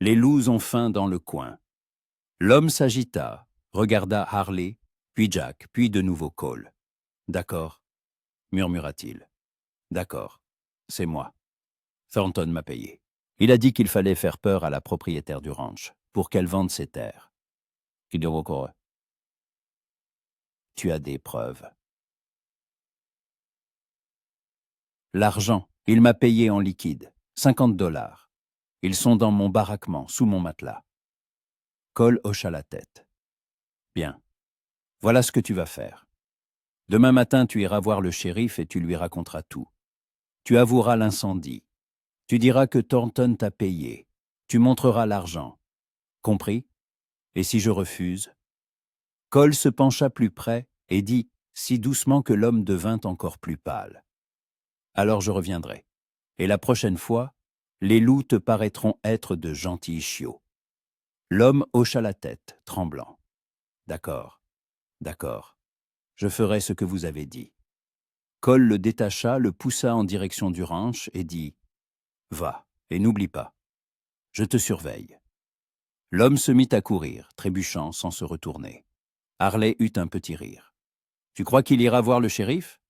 Les loups ont faim dans le coin. » L'homme s'agita, regarda Harley, puis Jack, puis de nouveau Cole. « D'accord, » murmura-t-il. « D'accord, c'est moi. Thornton m'a payé. Il a dit qu'il fallait faire peur à la propriétaire du ranch pour qu'elle vende ses terres. Tu as des preuves. » L'argent, il m'a payé en liquide, $50. Ils sont dans mon baraquement, sous mon matelas. Cole hocha la tête. Bien, voilà ce que tu vas faire. Demain matin, tu iras voir le shérif et tu lui raconteras tout. Tu avoueras l'incendie. Tu diras que Thornton t'a payé. Tu montreras l'argent. Compris? Et si je refuse? Cole se pencha plus près et dit, si doucement que l'homme devint encore plus pâle. Alors je reviendrai. Et la prochaine fois, les loups te paraîtront être de gentils chiots. L'homme hocha la tête, tremblant. D'accord, d'accord. Je ferai ce que vous avez dit. Cole le détacha, le poussa en direction du ranch et dit « Va, et n'oublie pas. Je te surveille. » L'homme se mit à courir, trébuchant sans se retourner. Harley eut un petit rire. « Tu crois qu'il ira voir le shérif ?»«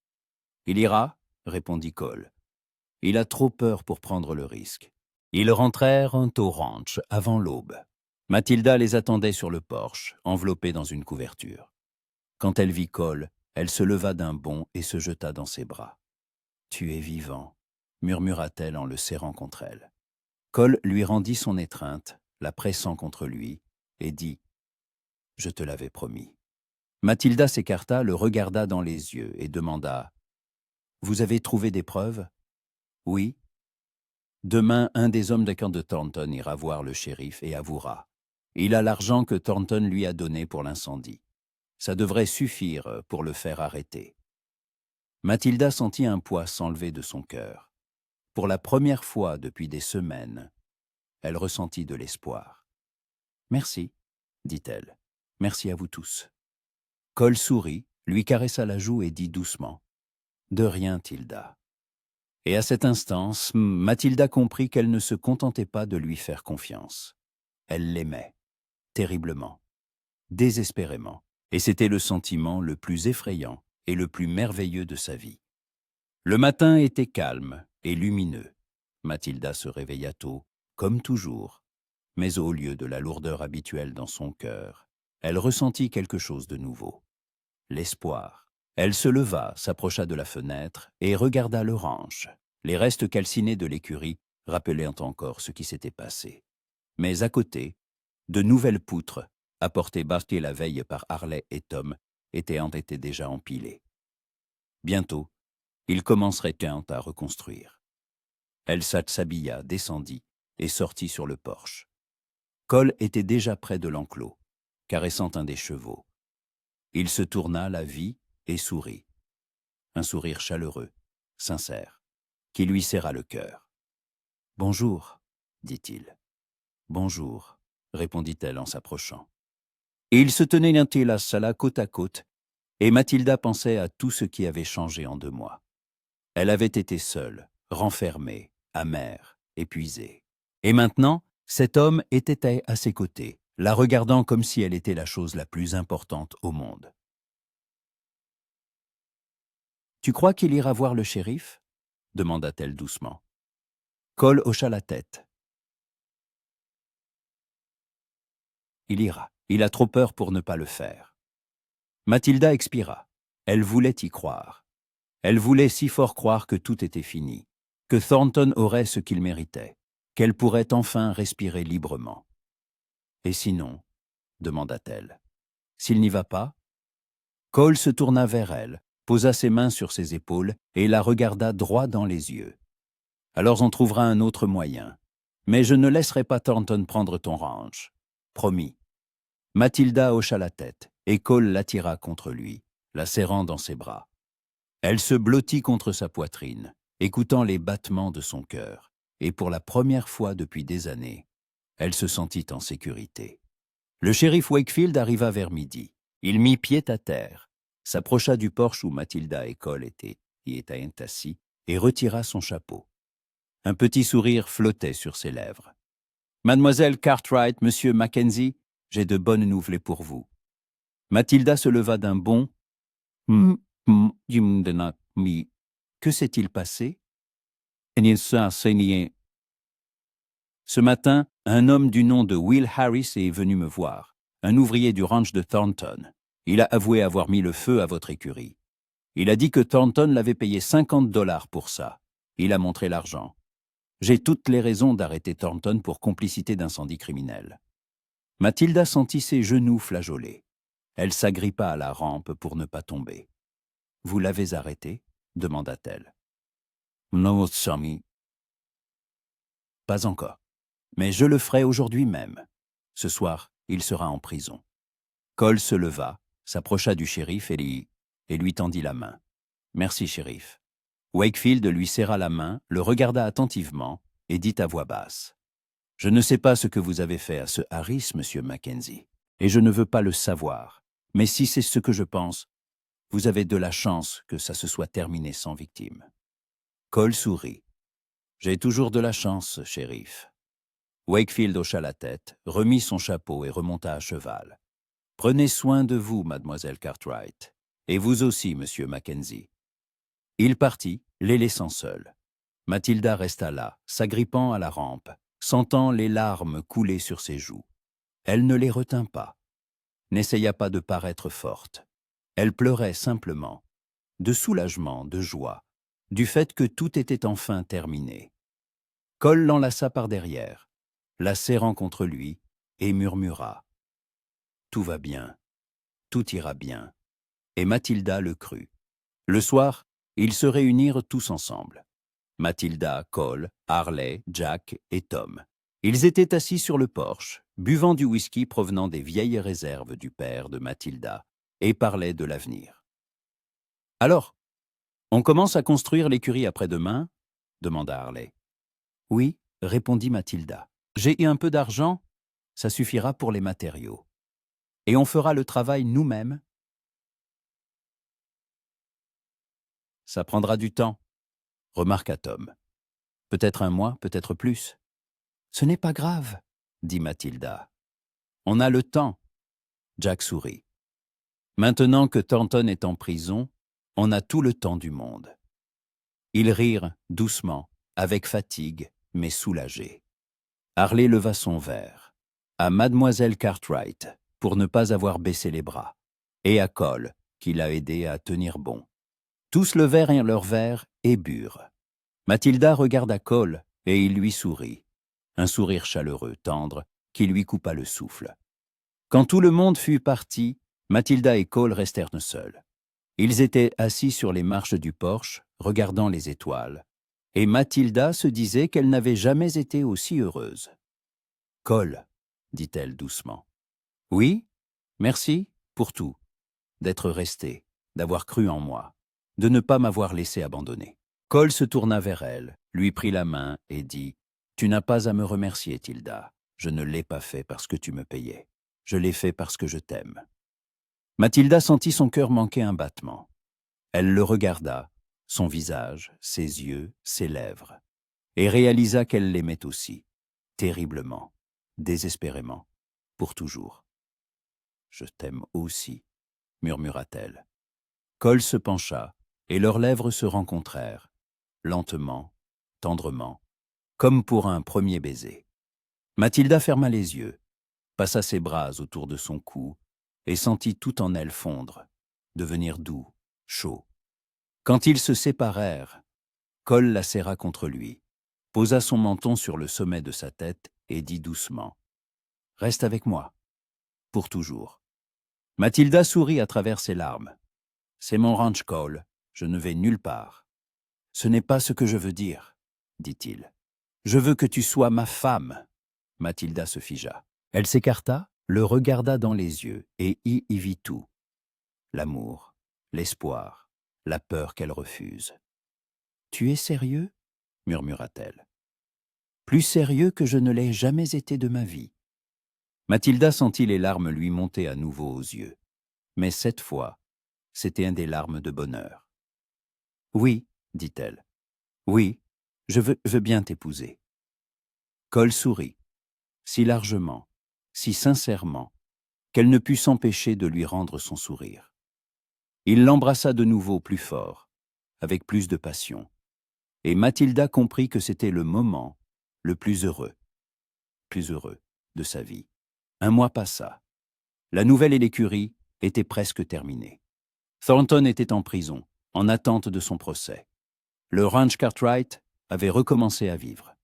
Il ira, » répondit Cole. « Il a trop peur pour prendre le risque. » Ils rentrèrent au ranch avant l'aube. Mathilda les attendait sur le porche, enveloppée dans une couverture. Quand elle vit Cole, elle se leva d'un bond et se jeta dans ses bras. « Tu es vivant », murmura-t-elle en le serrant contre elle. Cole lui rendit son étreinte, la pressant contre lui, et dit « Je te l'avais promis. » Mathilda s'écarta, le regarda dans les yeux et demanda « Vous avez trouvé des preuves ?»« Oui. » « Demain, un des hommes de camp de Thornton ira voir le shérif et avouera. Il a l'argent que Thornton lui a donné pour l'incendie. Ça devrait suffire pour le faire arrêter. » Mathilda sentit un poids s'enlever de son cœur. Pour la première fois depuis des semaines, elle ressentit de l'espoir. « Merci, » dit-elle. « Merci à vous tous. » Cole sourit, lui caressa la joue et dit doucement « De rien, Tilda. » Et à cet instant, Mathilda comprit qu'elle ne se contentait pas de lui faire confiance. Elle l'aimait, terriblement, désespérément, et c'était le sentiment le plus effrayant et le plus merveilleux de sa vie. Le matin était calme et lumineux. Mathilda se réveilla tôt, comme toujours, mais au lieu de la lourdeur habituelle dans son cœur, elle ressentit quelque chose de nouveau. L'espoir. Elle se leva, s'approcha de la fenêtre et regarda le ranch. Les restes calcinés de l'écurie rappelaient encore ce qui s'était passé. Mais à côté, de nouvelles poutres, apportées bâties la veille par Harley et Tom, étaient déjà empilées. Bientôt, ils commenceraient à reconstruire. Elle s'habilla, descendit et sortit sur le porche. Cole était déjà près de l'enclos, caressant un des chevaux. Il se tourna, la vit et sourit. Un sourire chaleureux, sincère, qui lui serra le cœur. « Bonjour, » dit-il. « Bonjour, » répondit-elle en s'approchant. Ils se tenaient là côte à côte, et Mathilda pensait à tout ce qui avait changé en 2 mois. Elle avait été seule, renfermée, amère, épuisée. Et maintenant, cet homme était à ses côtés, la regardant comme si elle était la chose la plus importante au monde. Tu crois qu'il ira voir le shérif? Demanda-t-elle doucement. Cole hocha la tête. Il ira. Il a trop peur pour ne pas le faire. Mathilda expira. Elle voulait y croire. Elle voulait si fort croire que tout était fini, que Thornton aurait ce qu'il méritait, qu'elle pourrait enfin respirer librement. Et sinon, demanda-t-elle, s'il n'y va pas? Cole se tourna vers elle, posa ses mains sur ses épaules et la regarda droit dans les yeux. Alors on trouvera un autre moyen. Mais je ne laisserai pas Thornton prendre ton ranch. Promis. Mathilda hocha la tête, et Cole l'attira contre lui, la serrant dans ses bras. Elle se blottit contre sa poitrine, écoutant les battements de son cœur, et pour la première fois depuis des années, elle se sentit en sécurité. Le shérif Wakefield arriva vers midi. Il mit pied à terre, s'approcha du porche où Mathilda et Cole y étaient assis, et retira son chapeau. Un petit sourire flottait sur ses lèvres. « Mademoiselle Cartwright, Monsieur Mackenzie, j'ai de bonnes nouvelles pour vous. » Mathilda se leva d'un bond. « Que s'est-il passé? » Ce matin, un homme du nom de Will Harris est venu me voir, un ouvrier du ranch de Thornton. Il a avoué avoir mis le feu à votre écurie. Il a dit que Thornton l'avait payé $50 pour ça. Il a montré l'argent. J'ai toutes les raisons d'arrêter Thornton pour complicité d'incendie criminel. Mathilda sentit ses genoux flageoler. Elle s'agrippa à la rampe pour ne pas tomber. « Vous l'avez arrêté ?» demanda-t-elle. « Non, Sammy. »« Pas encore. Mais je le ferai aujourd'hui même. Ce soir, il sera en prison. » Cole se leva, s'approcha du shérif et lui tendit la main. « Merci, shérif. » Wakefield lui serra la main, le regarda attentivement et dit à voix basse. « Je ne sais pas ce que vous avez fait à ce Harris, Monsieur Mackenzie, et je ne veux pas le savoir. Mais si c'est ce que je pense, vous avez de la chance que ça se soit terminé sans victime. » Cole sourit. « J'ai toujours de la chance, shérif. » Wakefield hocha la tête, remit son chapeau et remonta à cheval. « Prenez soin de vous, mademoiselle Cartwright, et vous aussi, Monsieur Mackenzie. » Il partit, les laissant seuls. Mathilda resta là, s'agrippant à la rampe, sentant les larmes couler sur ses joues. Elle ne les retint pas, n'essaya pas de paraître forte. Elle pleurait simplement, de soulagement, de joie, du fait que tout était enfin terminé. Cole l'enlaça par derrière, la serrant contre lui, et murmura « Tout va bien, tout ira bien. » Et Mathilda le crut. Le soir, ils se réunirent tous ensemble. Mathilda, Cole, Harley, Jack et Tom. Ils étaient assis sur le porche, buvant du whisky provenant des vieilles réserves du père de Mathilda, et parlaient de l'avenir. « Alors, on commence à construire l'écurie après-demain » demanda Harley. « Oui, » répondit Mathilda. « J'ai un peu d'argent, ça suffira pour les matériaux. Et on fera le travail nous-mêmes. » « Ça prendra du temps, » remarqua Tom. « Peut-être un mois, peut-être plus. »« Ce n'est pas grave, » dit Mathilda. « On a le temps. » Jack sourit. « Maintenant que Thornton est en prison, on a tout le temps du monde. » Ils rirent doucement, avec fatigue, mais soulagés. Harley leva son verre. À Mademoiselle Cartwright, pour ne pas avoir baissé les bras, et à Cole, qui l'a aidé à tenir bon. Tous levèrent leur verre et burent. Mathilda regarda Cole et il lui sourit. Un sourire chaleureux, tendre, qui lui coupa le souffle. Quand tout le monde fut parti, Mathilda et Cole restèrent seuls. Ils étaient assis sur les marches du porche, regardant les étoiles, et Mathilda se disait qu'elle n'avait jamais été aussi heureuse. « Cole, » dit-elle doucement. « Oui, merci pour tout, d'être resté, d'avoir cru en moi, de ne pas m'avoir laissé abandonner. » Cole se tourna vers elle, lui prit la main et dit « Tu n'as pas à me remercier, Tilda. Je ne l'ai pas fait parce que tu me payais. Je l'ai fait parce que je t'aime. » Mathilda sentit son cœur manquer un battement. Elle le regarda, son visage, ses yeux, ses lèvres, et réalisa qu'elle l'aimait aussi, terriblement, désespérément, pour toujours. « Je t'aime aussi, » murmura-t-elle. Cole se pencha, et leurs lèvres se rencontrèrent, lentement, tendrement, comme pour un premier baiser. Mathilda ferma les yeux, passa ses bras autour de son cou et sentit tout en elle fondre, devenir doux, chaud. Quand ils se séparèrent, Cole la serra contre lui, posa son menton sur le sommet de sa tête et dit doucement « Reste avec moi, pour toujours ». Mathilda sourit à travers ses larmes. « C'est mon ranch, Cole, je ne vais nulle part. »« Ce n'est pas ce que je veux dire, » dit-il. « Je veux que tu sois ma femme. » Mathilda se figea. Elle s'écarta, le regarda dans les yeux et y vit tout. L'amour, l'espoir, la peur qu'elle refuse. « Tu es sérieux ?» murmura-t-elle. « Plus sérieux que je ne l'ai jamais été de ma vie. » Mathilda sentit les larmes lui monter à nouveau aux yeux. Mais cette fois, c'était des larmes de bonheur. « Oui, dit-elle. Oui, je veux bien t'épouser. » Cole sourit, si largement, si sincèrement, qu'elle ne put s'empêcher de lui rendre son sourire. Il l'embrassa de nouveau plus fort, avec plus de passion, et Mathilda comprit que c'était le moment le plus heureux de sa vie. Un mois passa. La nouvelle et l'écurie étaient presque terminées. Thornton était en prison, en attente de son procès. Le ranch Cartwright avait recommencé à vivre.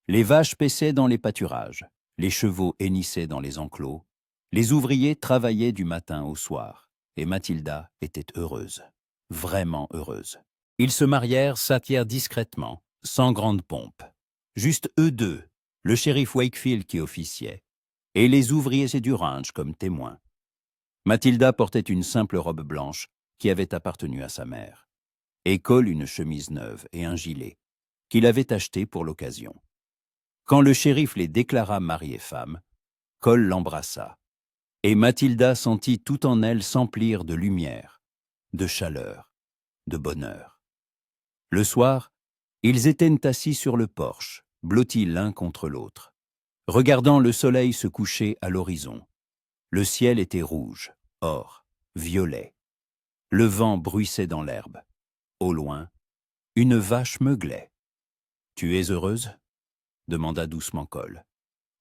Les vaches paissaient dans les pâturages, les chevaux hennissaient dans les enclos, les ouvriers travaillaient du matin au soir, et Mathilda était heureuse, vraiment heureuse. Ils se marièrent, s'attirent discrètement, sans grande pompe. Juste eux deux, le shérif Wakefield qui officiait, et les ouvriers du ranch comme témoins. Mathilda portait une simple robe blanche qui avait appartenu à sa mère, et Cole une chemise neuve et un gilet, qu'il avait acheté pour l'occasion. Quand le shérif les déclara mari et femme, Cole l'embrassa, et Mathilda sentit tout en elle s'emplir de lumière, de chaleur, de bonheur. Le soir, ils étaient assis sur le porche, blottis l'un contre l'autre, regardant le soleil se coucher à l'horizon. Le ciel était rouge, or, violet. Le vent bruissait dans l'herbe. Au loin, une vache meuglait. « Tu es heureuse ?» demanda doucement Cole.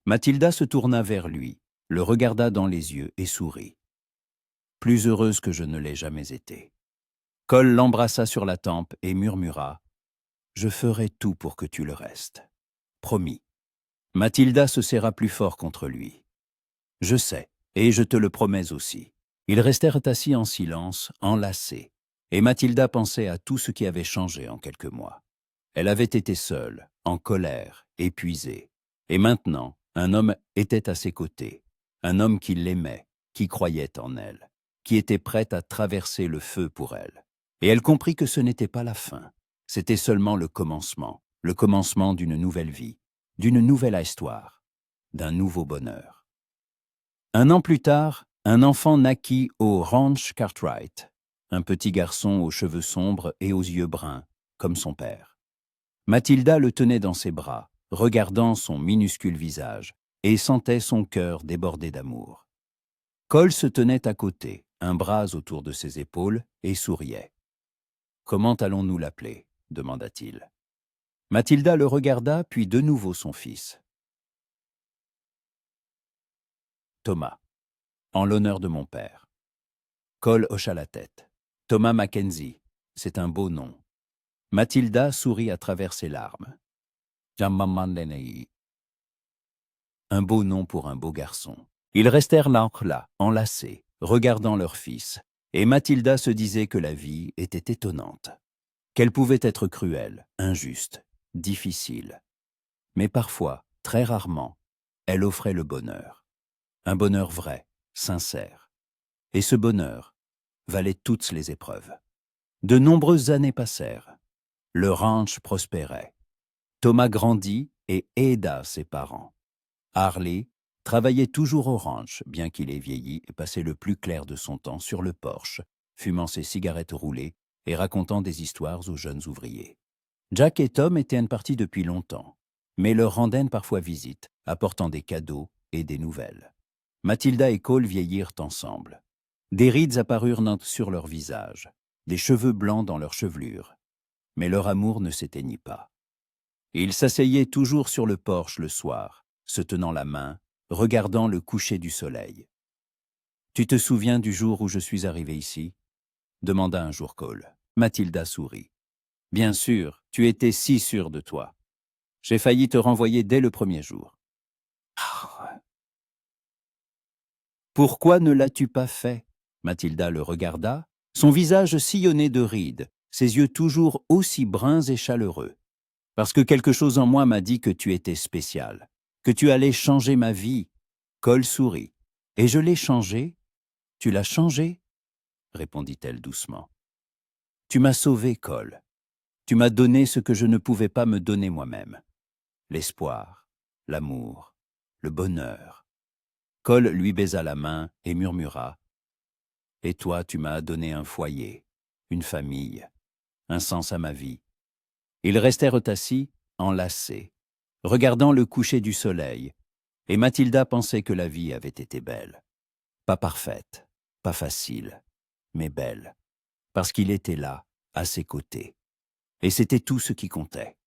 Mathilda se tourna vers lui, le regarda dans les yeux et sourit. « Plus heureuse que je ne l'ai jamais été. » Cole l'embrassa sur la tempe et murmura « Je ferai tout pour que tu le restes. » Promis. Mathilda se serra plus fort contre lui. « Je sais, et je te le promets aussi. » Ils restèrent assis en silence, enlacés, et Mathilda pensait à tout ce qui avait changé en quelques mois. Elle avait été seule, en colère, épuisée. Et maintenant, un homme était à ses côtés, un homme qui l'aimait, qui croyait en elle, qui était prêt à traverser le feu pour elle. Et elle comprit que ce n'était pas la fin, c'était seulement le commencement d'une nouvelle vie, d'une nouvelle histoire, d'un nouveau bonheur. Un an plus tard, un enfant naquit au ranch Cartwright, un petit garçon aux cheveux sombres et aux yeux bruns, comme son père. Mathilda le tenait dans ses bras, regardant son minuscule visage, et sentait son cœur déborder d'amour. Cole se tenait à côté, un bras autour de ses épaules, et souriait. « Comment allons-nous l'appeler » demanda-t-il. Mathilda le regarda, puis de nouveau son fils. « Thomas, en l'honneur de mon père. » Cole hocha la tête. « Thomas Mackenzie, c'est un beau nom. » Mathilda sourit à travers ses larmes. « Jammamandenei. » Un beau nom pour un beau garçon. Ils restèrent là, enlacés, regardant leur fils, et Mathilda se disait que la vie était étonnante, qu'elle pouvait être cruelle, injuste, difficile. Mais parfois, très rarement, elle offrait le bonheur. Un bonheur vrai, sincère. Et ce bonheur valait toutes les épreuves. De nombreuses années passèrent. Le ranch prospérait. Thomas grandit et aida ses parents. Harley travaillait toujours au ranch, bien qu'il ait vieilli et passait le plus clair de son temps sur le porche, fumant ses cigarettes roulées et racontant des histoires aux jeunes ouvriers. Jack et Tom étaient partis depuis longtemps, mais leur rendaient parfois visite, apportant des cadeaux et des nouvelles. Mathilda et Cole vieillirent ensemble. Des rides apparurent sur leurs visages. des cheveux blancs dans leur chevelure. Mais leur amour ne s'éteignit pas. Ils s'asseyaient toujours sur le porche le soir, se tenant la main, regardant le coucher du soleil. « Tu te souviens du jour où je suis arrivé ici ?» demanda un jour Cole. Mathilda sourit. « Bien sûr, tu étais si sûre de toi. J'ai failli te renvoyer dès le premier jour. » Pourquoi ne l'as-tu pas fait? Mathilda le regarda, son visage sillonné de rides, ses yeux toujours aussi bruns et chaleureux. Parce que quelque chose en moi m'a dit que tu étais spécial, que tu allais changer ma vie. Cole sourit. Et je l'ai changé? Tu l'as changé? Répondit-elle doucement. Tu m'as sauvé, Cole. Tu m'as donné ce que je ne pouvais pas me donner moi-même. L'espoir, l'amour, le bonheur. Cole lui baisa la main et murmura. Et toi, tu m'as donné un foyer, une famille, un sens à ma vie. Ils restèrent assis, enlacés, regardant le coucher du soleil, et Mathilda pensait que la vie avait été belle. Pas parfaite, pas facile, mais belle, parce qu'il était là, à ses côtés. Et c'était tout ce qui comptait.